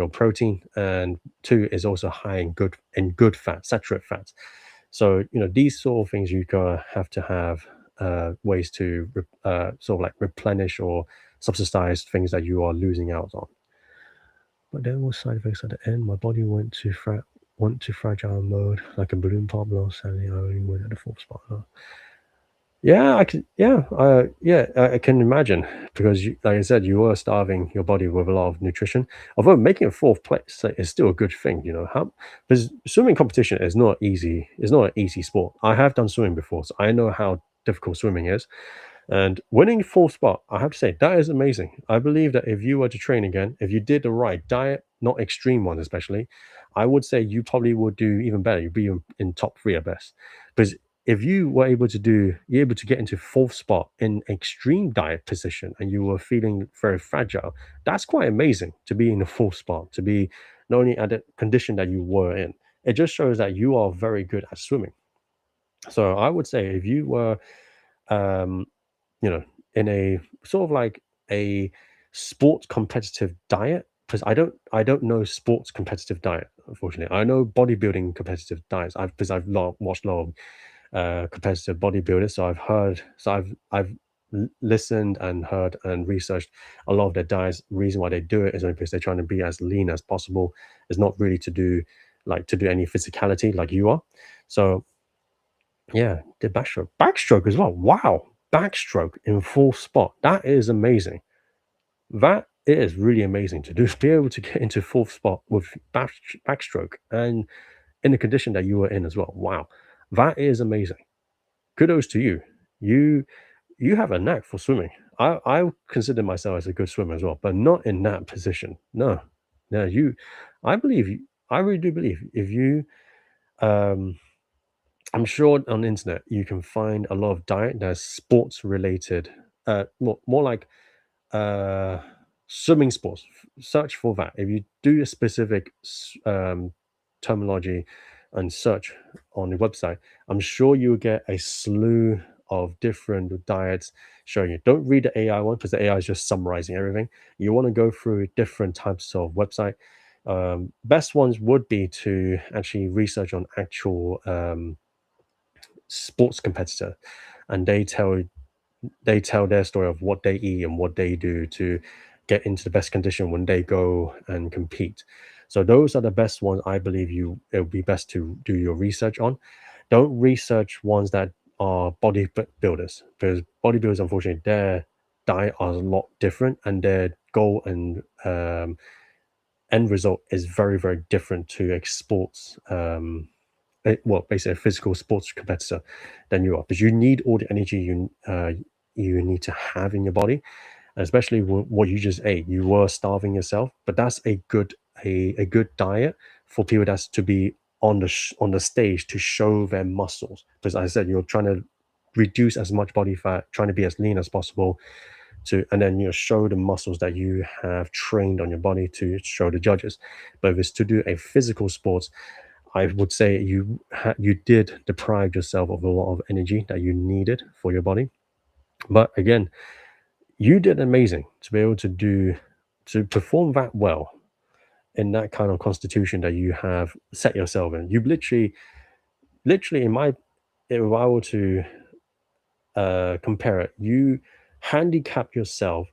protein, and two is also high in good fat, saturated fats. So these sort of things you gotta have to have ways to sort of like replenish or subsidize things that you are losing out on. But there was side effects at the end. My body went to fragile mode like a balloon pop. Sadly, I only went at the fourth spot. Yeah, I can. Yeah, I can imagine because, like I said, you were starving your body with a lot of nutrition. Although making a fourth place is still a good thing, how because swimming competition is not easy. It's not an easy sport. I have done swimming before, so I know how difficult swimming is. And winning fourth spot, I have to say, that is amazing. I believe that if you were to train again, if you did the right diet, not extreme ones especially, I would say you probably would do even better. You'd be in top three at best. Because if you're able to get into fourth spot in extreme diet position and you were feeling very fragile, that's quite amazing to be in the fourth spot, to be not only at the condition that you were in. It just shows that you are very good at swimming. So I would say if you were um, you know, in a sort of like a sports competitive diet. Because I don't know sports competitive diet, unfortunately. I know bodybuilding competitive diets. I've watched a lot of competitive bodybuilders, so I've listened and heard and researched a lot of their diets. Reason why they do it is only because they're trying to be as lean as possible. It's not really to do any physicality like you are. So yeah, did backstroke. Backstroke as well. Wow. Backstroke in full spot. That is amazing. That is really amazing to do. Be able to get into fourth spot with backstroke and in the condition that you were in as well. Wow. That is amazing. Kudos to you. You you have a knack for swimming. I consider myself as a good swimmer as well, but not in that position. No. No, I believe you I really do believe if you um I'm sure on the internet you can find a lot of diet that's sports related, more like uh, swimming sports. Search for that. If you do a specific terminology and search on the website, I'm sure you'll get a slew of different diets showing you. Don't read the AI one because the AI is just summarizing everything. You want to go through different types of website. Best ones would be to actually research on actual sports competitor, and they tell their story of what they eat and what they do to get into the best condition when they go and compete. So those are the best ones I believe it would be best to do your research on. Don't research ones that are bodybuilders, because bodybuilders, unfortunately, their diet are a lot different and their goal and end result is very, very different to a sports basically a physical sports competitor than you are, because you need all the energy you need to have in your body, and especially what you just ate. You were starving yourself, but that's a good diet for people that's to be on the stage to show their muscles. Because as I said, you're trying to reduce as much body fat, trying to be as lean as possible and then show the muscles that you have trained on your body to show the judges. But if it's to do a physical sport, I would say you did deprive yourself of a lot of energy that you needed for your body. But again, you did amazing to be able to perform that well in that kind of constitution that you have set yourself in. You literally, if I were to compare it, you handicap yourself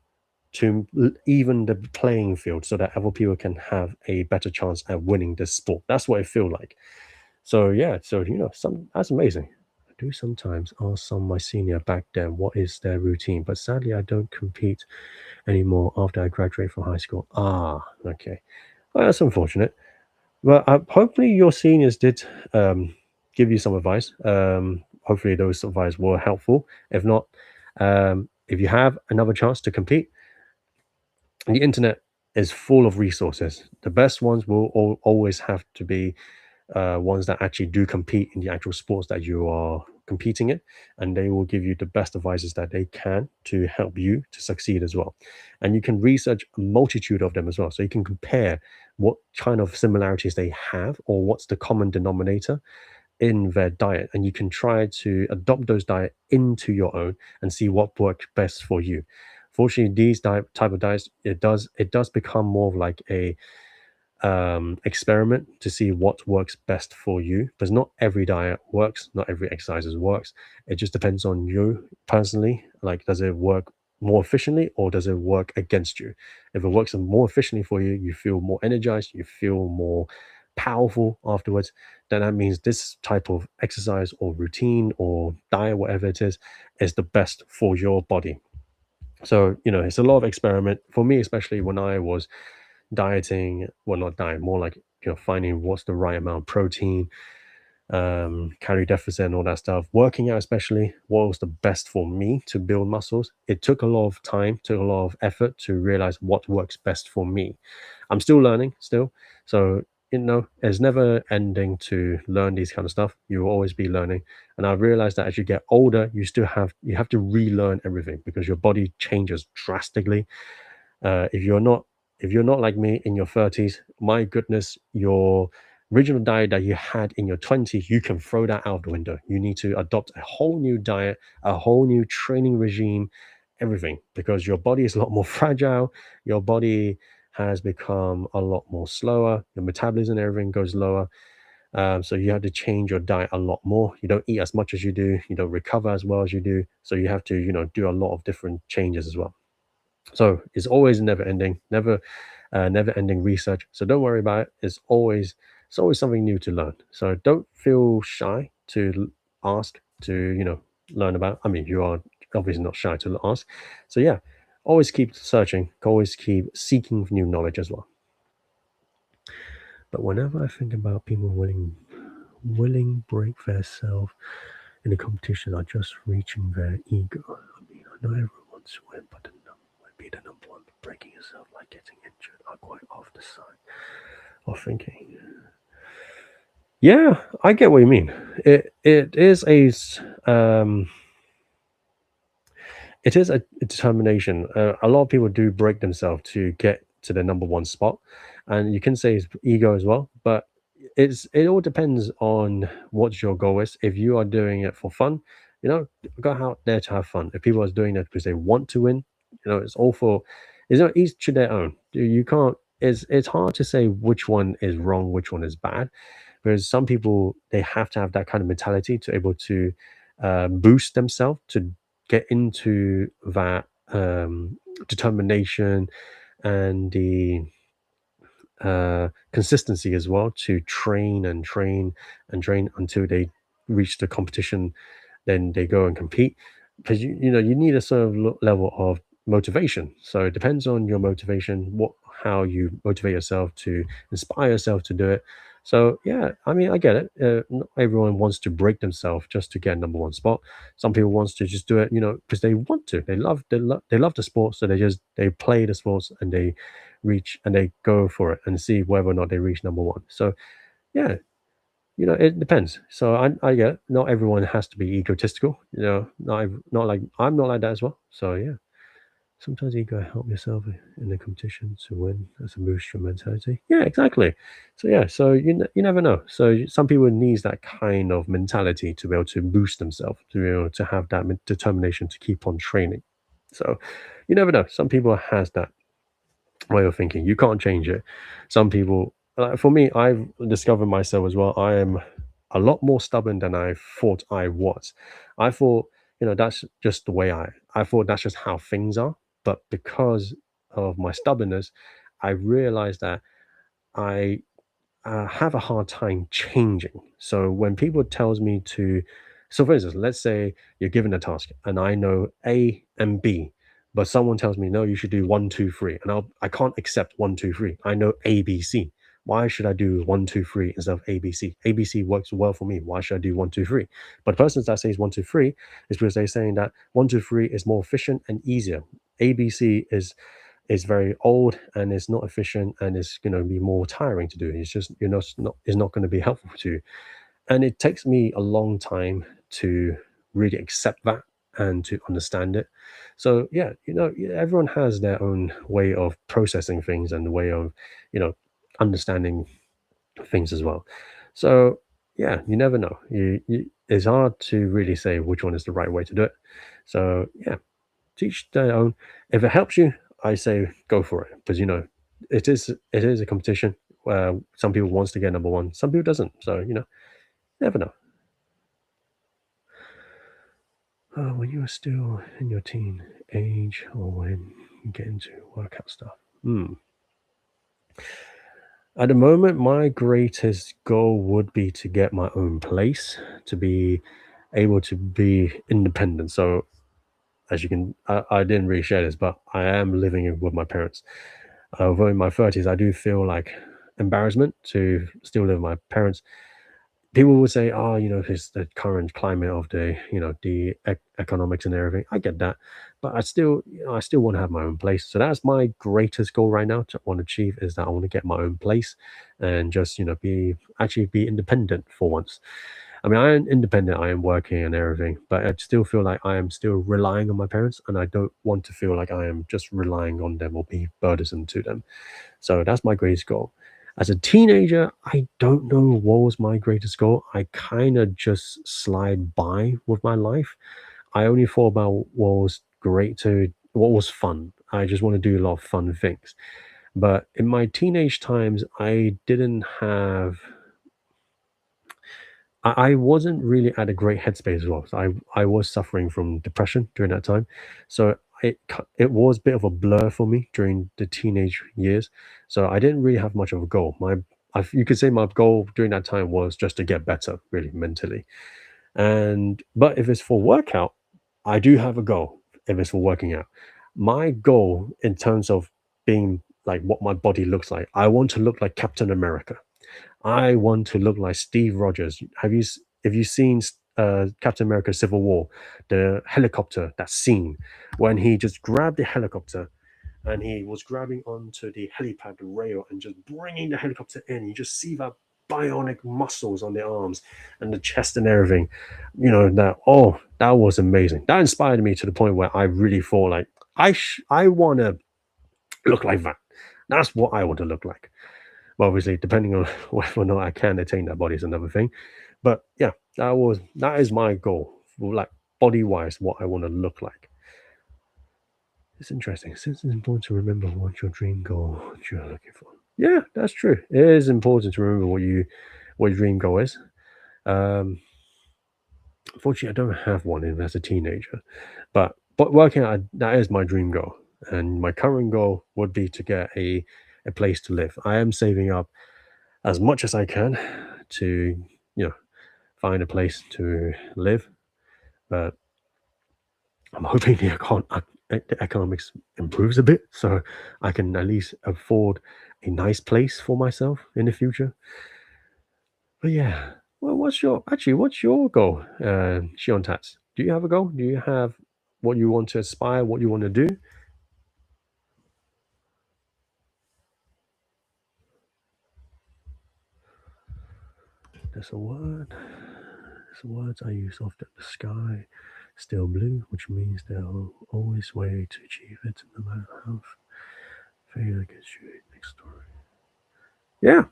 to even the playing field so that other people can have a better chance at winning this sport. That's what I feel like. So yeah, so that's amazing. I do sometimes ask some of my senior back then what is their routine, but sadly I don't compete anymore after I graduate from high school. Ah, okay. Well, that's unfortunate. Well, hopefully your seniors did give you some advice. Hopefully, those advice were helpful. If not, if you have another chance to compete, the internet is full of resources. The best ones will always have to be ones that actually do compete in the actual sports that you are competing in, and they will give you the best advices that they can to help you to succeed as well. And you can research a multitude of them as well, so you can compare what kind of similarities they have or what's the common denominator in their diet, and you can try to adopt those diet into your own and see what works best for you. Fortunately, these type of diets, it does become more of like a experiment to see what works best for you, because not every diet works, not every exercises works. It just depends on you personally. Like, does it work more efficiently or does it work against you? If it works more efficiently for you, you feel more energized, you feel more powerful afterwards, then that means this type of exercise or routine or diet, whatever it is the best for your body. So, it's a lot of experiment for me, especially when I was dieting. Well, not diet, more like, finding what's the right amount of protein, calorie deficit and all that stuff. Working out, especially, what was the best for me to build muscles. It took a lot of time, took a lot of effort to realize what works best for me. I'm still learning still. So, it's never ending to learn these kind of stuff. You will always be learning. And I've realized that as you get older, you have to relearn everything because your body changes drastically. If you're not like me in your 30s, my goodness, your original diet that you had in your 20s, you can throw that out the window. You need to adopt a whole new diet, a whole new training regime, everything, because your body is a lot more fragile. Your body has become a lot more slower. Your metabolism and everything goes lower. So you have to change your diet a lot more. You don't eat as much as you do. You don't recover as well as you do. So you have to, do a lot of different changes as well. So it's always never ending, never ending research. So don't worry about it. It's always something new to learn. So don't feel shy to ask, to learn about. I mean, you are obviously not shy to ask. So yeah, always keep searching, always keep seeking new knowledge as well. But whenever I think about people willing break their self in a competition are just reaching their ego. I mean, I know everyone wants to win, but be the number one. Breaking yourself, like getting injured, are quite off the side of thinking. Yeah, I get what you mean. Um, it is a determination. A lot of people do break themselves to get to the number one spot, and you can say it's ego as well. But it all depends on what your goal is. If you are doing it for fun, go out there to have fun. If people are doing it because they want to win, it's all for. Each to their own. You can't. It's hard to say which one is wrong, which one is bad, because some people, they have to have that kind of mentality to able to boost themselves to get into that determination and the consistency as well, to train and train and train until they reach the competition. Then they go and compete, because you need a certain level of motivation. So it depends on your motivation, how you motivate yourself to inspire yourself to do it. So yeah, I mean, I get it. Not everyone wants to break themselves just to get number one spot. Some people wants to just do it, because they want to. They love the sport, so they play the sports and they reach and they go for it and see whether or not they reach number one. So yeah, it depends. So I get it. Not everyone has to be egotistical. Not like I'm not like that as well. So yeah, sometimes you gotta help yourself in the competition to win as a boost your mentality. Yeah, exactly. So yeah, so you never know. So some people needs that kind of mentality to be able to boost themselves, to be able to have that determination to keep on training. So you never know. Some people has that way of thinking. You can't change it. Some people, for me, I've discovered myself as well. I am a lot more stubborn than I thought I was. I thought, that's just the way I thought that's just how things are. But because of my stubbornness, I realized that I have a hard time changing. So when people tells me to, so for instance, let's say you're given a task and I know A and B, but someone tells me no, you should do one, two, three, and I can't accept one, two, three. I know A, B, C. Why should I do 1, 2, 3 instead of ABC? ABC works well for me. Why should I do 1, 2, 3? But the person that says 1, 2, 3 is because they're saying that 1, 2, 3 is more efficient and easier. ABC is very old and it's not efficient and it's going to be more tiring to do. It's just it's not going to be helpful to you. And it takes me a long time to really accept that and to understand it. So yeah, everyone has their own way of processing things and the way of you know understanding things as well. So yeah, you never know. It's hard to really say which one is the right way to do it. So yeah, teach their own. If it helps you, I say go for it because it is a competition where some people wants to get number one, some people doesn't. So never know. When you are still in your teen age or when you get into workout stuff. At the moment, my greatest goal would be to get my own place, to be able to be independent. So, as you can, I didn't really share this, but I am living with my parents. Although in my 30s, I do feel like embarrassment to still live with my parents. People would say, "Oh, it's the current climate of the economics and everything." I get that, but I still want to have my own place. So that's my greatest goal right now to want to achieve is that I want to get my own place and just be independent for once. I mean, I am independent. I am working and everything, but I still feel like I am still relying on my parents, and I don't want to feel like I am just relying on them or be burdensome to them. So that's my greatest goal. As a teenager, I don't know what was my greatest goal. I kind of just slide by with my life. I only thought about what was fun. I just want to do a lot of fun things. But in my teenage times, I wasn't really at a great headspace as well. So I was suffering from depression during that time. So it was a bit of a blur for me during the teenage years. So I didn't really have much of a goal. You could say my goal during that time was just to get better, really mentally. And but if it's for workout, I do have a goal. If it's for working out, my goal in terms of being like what my body looks like, I want to look like Captain America. I want to look like Steve Rogers. Have you seen Captain America: Civil War? The helicopter, that scene when he just grabbed the helicopter and he was grabbing onto the helipad rail and just bringing the helicopter in. You just see that bionic muscles on the arms and the chest and everything. That was amazing. That inspired me to the point where I really thought like I want to look like that. That's what I want to look like. Well, obviously, depending on whether or not I can attain that body is another thing. But yeah, that is my goal, like body wise, what I want to look like. It's interesting. Since it's important to remember what your dream goal what you're looking for. Yeah, that's true. It is important to remember what your dream goal is. Um, Unfortunately, I don't have one as a teenager, but working out that is my dream goal, and my current goal would be to get a place to live. I am saving up as much as I can to find a place to live. But I'm hoping the economics improves a bit so I can at least afford a nice place for myself in the future. But yeah, well, what's your goal, Shion Tats? Do you have a goal? Do you have what you want to aspire, what you want to do? There's a word. There's words I use often. The sky still blue, which means there are always way to achieve it, no matter how failure gets you next story. Yeah,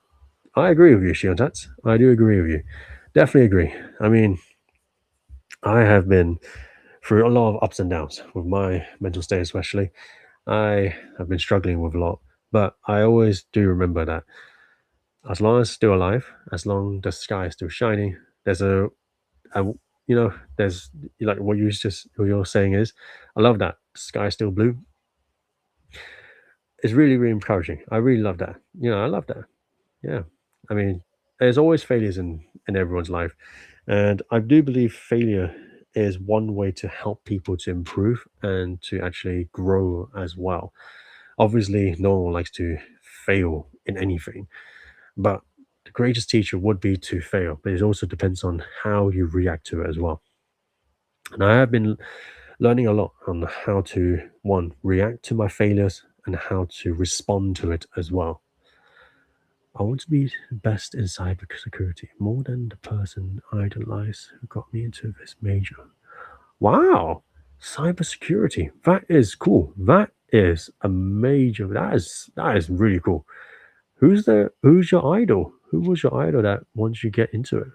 I agree with you, Shiontats. I do agree with you. Definitely agree. I mean, I have been through a lot of ups and downs with my mental state, especially. I have been struggling with a lot, but I always do remember that as long as still alive, as long the sky is still shining, there's a there's like what you're saying is, I love that the sky is still blue. It's really really encouraging. I really love that. I love that. Yeah. I mean, there's always failures in everyone's life. And I do believe failure is one way to help people to improve and to actually grow as well. Obviously, no one likes to fail in anything. But the greatest teacher would be to fail, but it also depends on how you react to it as well. And I have been learning a lot on how to, one, react to my failures and how to respond to it as well. I want to be the best in cybersecurity, more than the person I idolize who got me into this major. Wow, cybersecurity. That is cool. That is a major. That is really cool. Who's your idol? Who was your idol that once you get into it?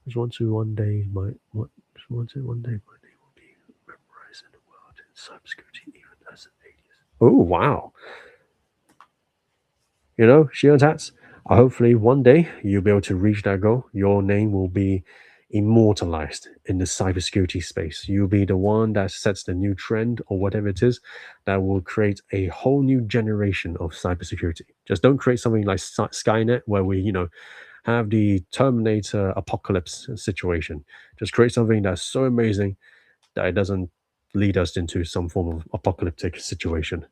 Just want to one day just want to one day my name will be memorized in the world in cybersecurity, even as an atheist. Oh wow. You know, Shion Tats, hopefully one day you'll be able to reach that goal. Your name will be immortalized in the cybersecurity space. You'll be the one that sets the new trend or whatever it is that will create a whole new generation of cybersecurity. Just don't create something like Skynet where we, have the Terminator apocalypse situation. Just create something that's so amazing that it doesn't lead us into some form of apocalyptic situation.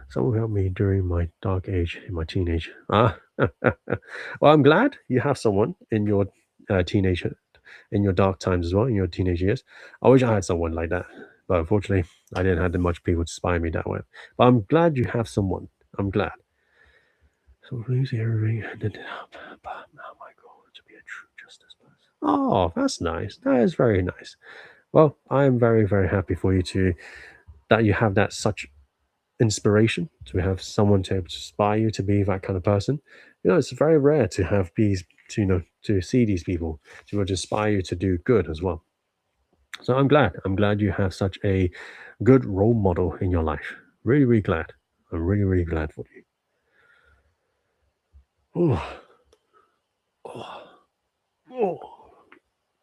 Someone helped me during my dark age in my teenage. Well, I'm glad you have someone in your teenage, in your dark times as well, in your teenage years. I wish I had someone like that, but unfortunately, I didn't have that much people to inspire me that way. But I'm glad you have someone. I'm glad. So lose everything and then but now my goal is to be a true justice person. Oh, that's nice. That is very nice. Well, I am very, very happy for you to that you have that such inspiration to have someone to inspire you to be that kind of person. It's very rare to have these to see these people to inspire you to do good as well. So I'm glad you have such a good role model in your life. Really, really glad. I'm really, really glad for you. Oh, oh, oh,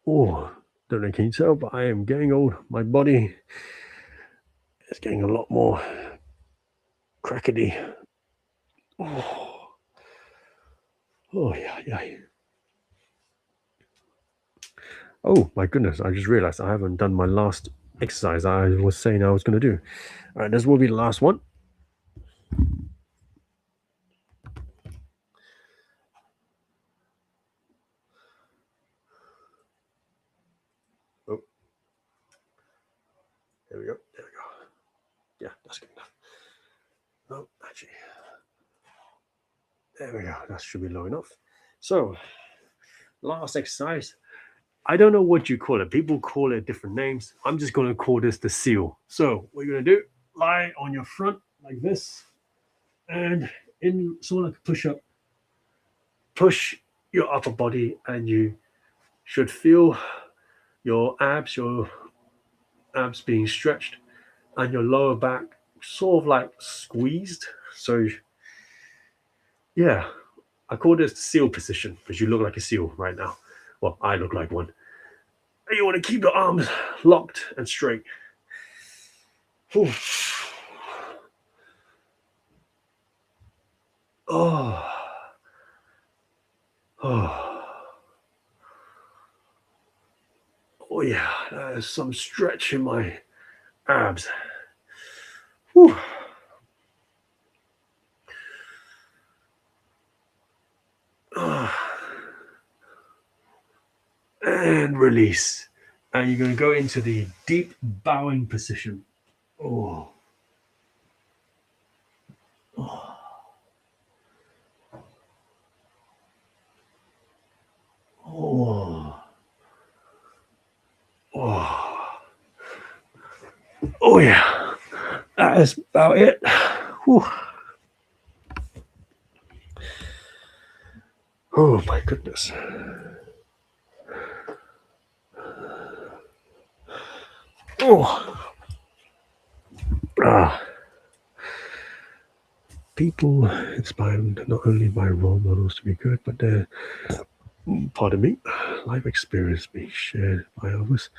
oh. Don't know, can you tell, but I am getting old. My body is getting a lot more crackety. Oh, oh yeah, yeah. Oh my goodness, I just realized I haven't done my last exercise I was saying I was going to do. All right, this will be the last one. Oh, there we go. There we go. Yeah, that's good enough. No, actually, there we go. That should be low enough. So, last exercise. I don't know what you call it. People call it different names. I'm just going to call this the seal. So, what you're going to do, lie on your front like this, and in sort of like a push up, push your upper body, and you should feel your abs being stretched and your lower back sort of like squeezed. So yeah, I call this the seal position because you look like a seal right now. Well, I look like one. And you want to keep your arms locked and straight. Whew. Oh. Oh. Oh yeah, there's some stretch in my abs. Whew. And release. And you're going to go into the deep bowing position. Oh. Oh. Oh. Oh. Oh yeah. That is about it. Whew. Oh my goodness. Oh. Ah. People inspired not only by role models to be good, but their, pardon me, life experience being shared by others.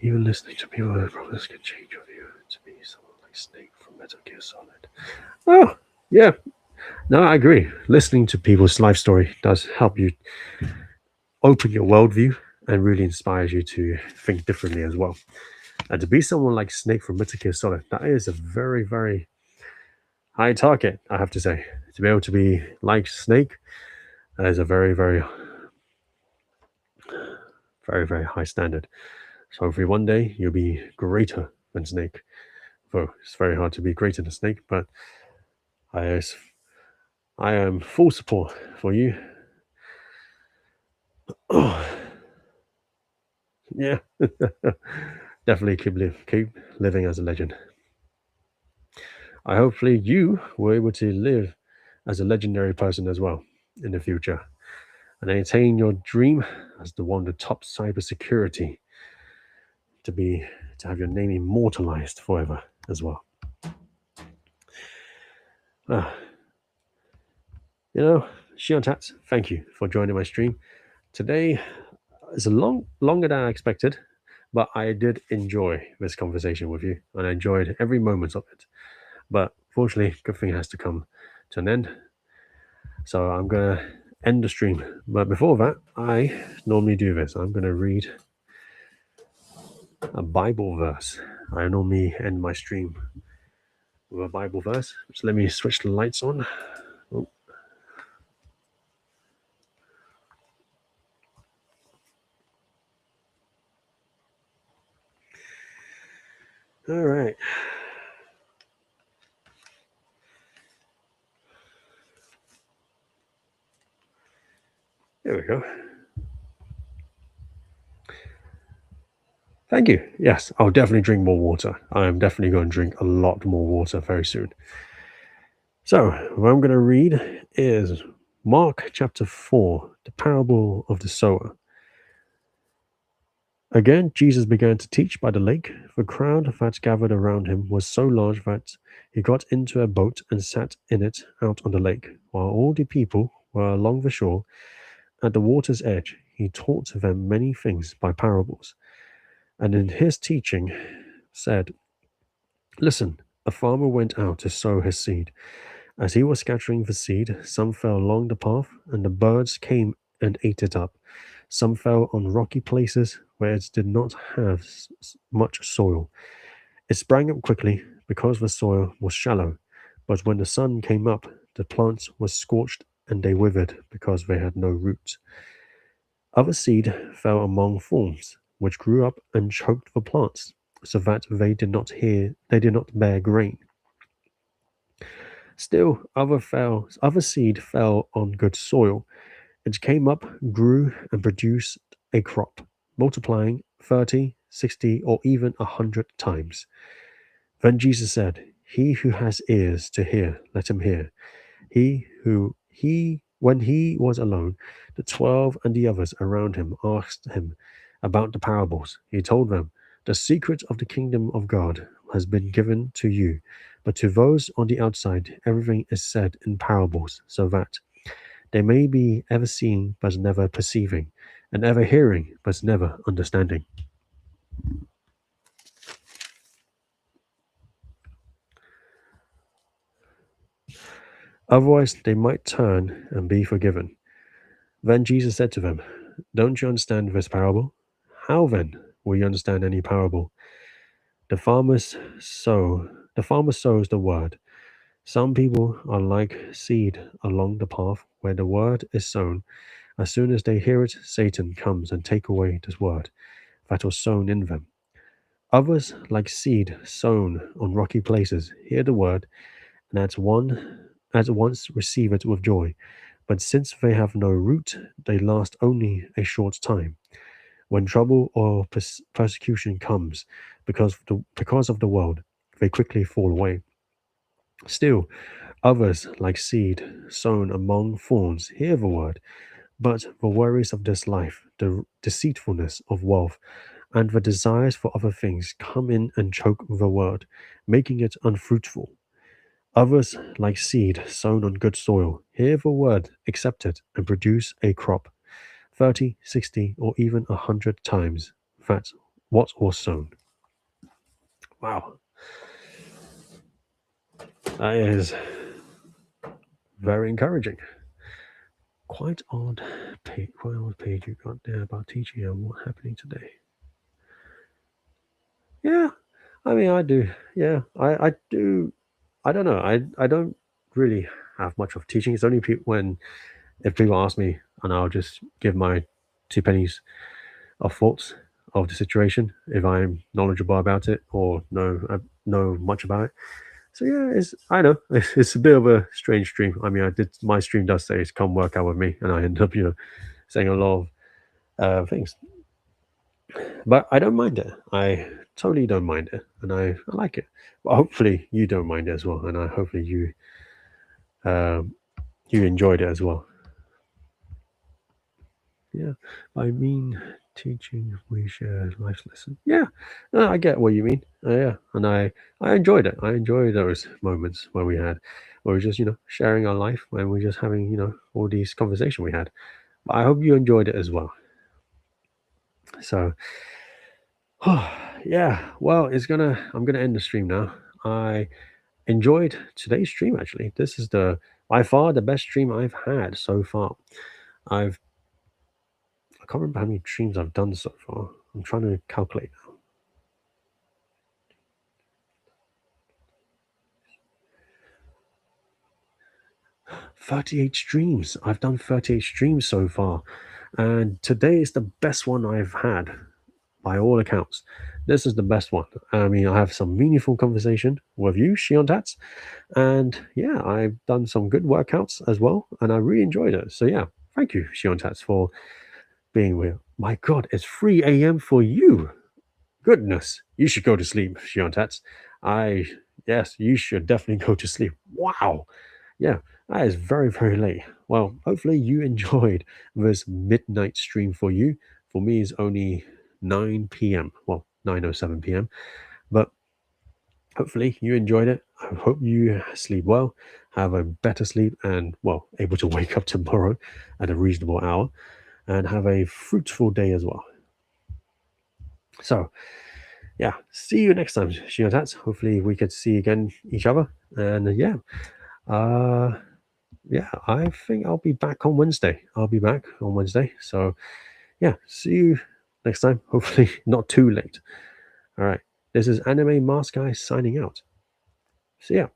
Even listening to people and problems can change your view to be someone like Snake from Metal Gear Solid. Oh, yeah. No, I agree. Listening to people's life story does help you open your worldview and really inspires you to think differently as well. And to be someone like Snake from Metal Gear Solid, that is a very, very high target, I have to say. To be able to be like Snake, that is a very, very, very, very high standard. So hopefully one day you'll be greater than Snake. Though it's very hard to be greater than Snake, but I, I am full support for you. Oh, yeah. Definitely keep living as a legend. I hopefully you were able to live as a legendary person as well in the future and attain your dream as the one of the top cybersecurity to be to have your name immortalized forever as well. Ah, Shion Tats, thank you for joining my stream. Today is longer than I expected, but I did enjoy this conversation with you and I enjoyed every moment of it. But fortunately, good thing has to come to an end. So I'm gonna end the stream. But before that, I normally do this. I'm gonna read a Bible verse. I normally end my stream with a Bible verse. So let me switch the lights on. Oh. All right. There we go. Thank you. Yes, I'll definitely drink more water. I am definitely going to drink a lot more water very soon. So, what I'm going to read is Mark chapter 4, the parable of the sower. Again, Jesus began to teach by the lake. The crowd that gathered around him was so large that he got into a boat and sat in it out on the lake, while all the people were along the shore. At the water's edge, he taught them many things by parables. And in his teaching, said, Listen, a farmer went out to sow his seed. As he was scattering the seed, some fell along the path, and the birds came and ate it up. Some fell on rocky places where it did not have much soil. It sprang up quickly because the soil was shallow, but when the sun came up, the plants were scorched and they withered because they had no roots. Other seed fell among thorns, which grew up and choked the plants, so that they did not bear grain. Still, other seed fell on good soil. It came up, grew, and produced a crop, multiplying 30, 60, or even 100 times. Then Jesus said, He who has ears to hear, let him hear. When he was alone, the 12 and the others around him asked him about the parables. He told them, The secret of the kingdom of God has been given to you, but to those on the outside, everything is said in parables, so that they may be ever seeing but never perceiving, and ever hearing but never understanding. Otherwise, they might turn and be forgiven. Then Jesus said to them, Don't you understand this parable? How then will you understand any parable? The farmers sow the farmer sows the word. Some people are like seed along the path where the word is sown. As soon as they hear it, Satan comes and take away this word that was sown in them. Others, like seed sown on rocky places, hear the word and at once receive it with joy. But since they have no root, they last only a short time. When trouble or persecution comes because of the world, they quickly fall away. Still, others, like seed sown among thorns, hear the word, but the worries of this life, the deceitfulness of wealth, and the desires for other things come in and choke the word, making it unfruitful. Others, like seed sown on good soil, hear the word, accept it, and produce a crop 30, 60, or even 100 times that what was sown. Wow. That is very encouraging. Quite odd page you got there about teaching and what's happening today. Yeah, I mean, I do. Yeah, I do. I don't know. I don't really have much of teaching. It's only when if people ask me, and I'll just give my 2 pennies of thoughts of the situation if I'm knowledgeable about it or know much about it. So yeah, I know it's a bit of a strange stream. I mean, I did my stream does say it's come work out with me, and I end up saying a lot of things, but I don't mind it. I totally don't mind it, and I like it. But hopefully you don't mind it as well, and I hopefully um, you enjoyed it as well. Yeah, I mean, teaching we share life's lesson. Yeah, I get what you mean. Yeah, and I enjoyed it. I enjoyed those moments where we were just sharing our life, when we're just having all these conversation we had. But I hope you enjoyed it as well. So, yeah, well, I'm gonna end the stream now. I enjoyed today's stream actually. This is the by far the best stream I've had so far. I've I can't remember how many streams I've done so far. I'm trying to calculate now. 38 streams. I've done 38 streams so far. And today is the best one I've had by all accounts. This is the best one. I mean, I have some meaningful conversation with you, Shion Tats. And yeah, I've done some good workouts as well. And I really enjoyed it. So yeah, thank you, Shion Tats, for being with. My God, it's 3 a.m. for you. Goodness, you should go to sleep, Shion Tats. Yes, you should definitely go to sleep. Wow. Yeah, that is very, very late. Well, hopefully you enjoyed this midnight stream for you. For me, it's only 9 p.m. Well, 9:07 p.m. But hopefully you enjoyed it. I hope you sleep well, have a better sleep, and, well, able to wake up tomorrow at a reasonable hour, and have a fruitful day as well. So, yeah, see you next time, Shiotats. Hopefully we could see again each other. And uh, yeah, I think I'll be back on Wednesday. I'll be back on Wednesday. So yeah, see you next time. Hopefully not too late. All right. This is Anime Mask Guy signing out. See ya.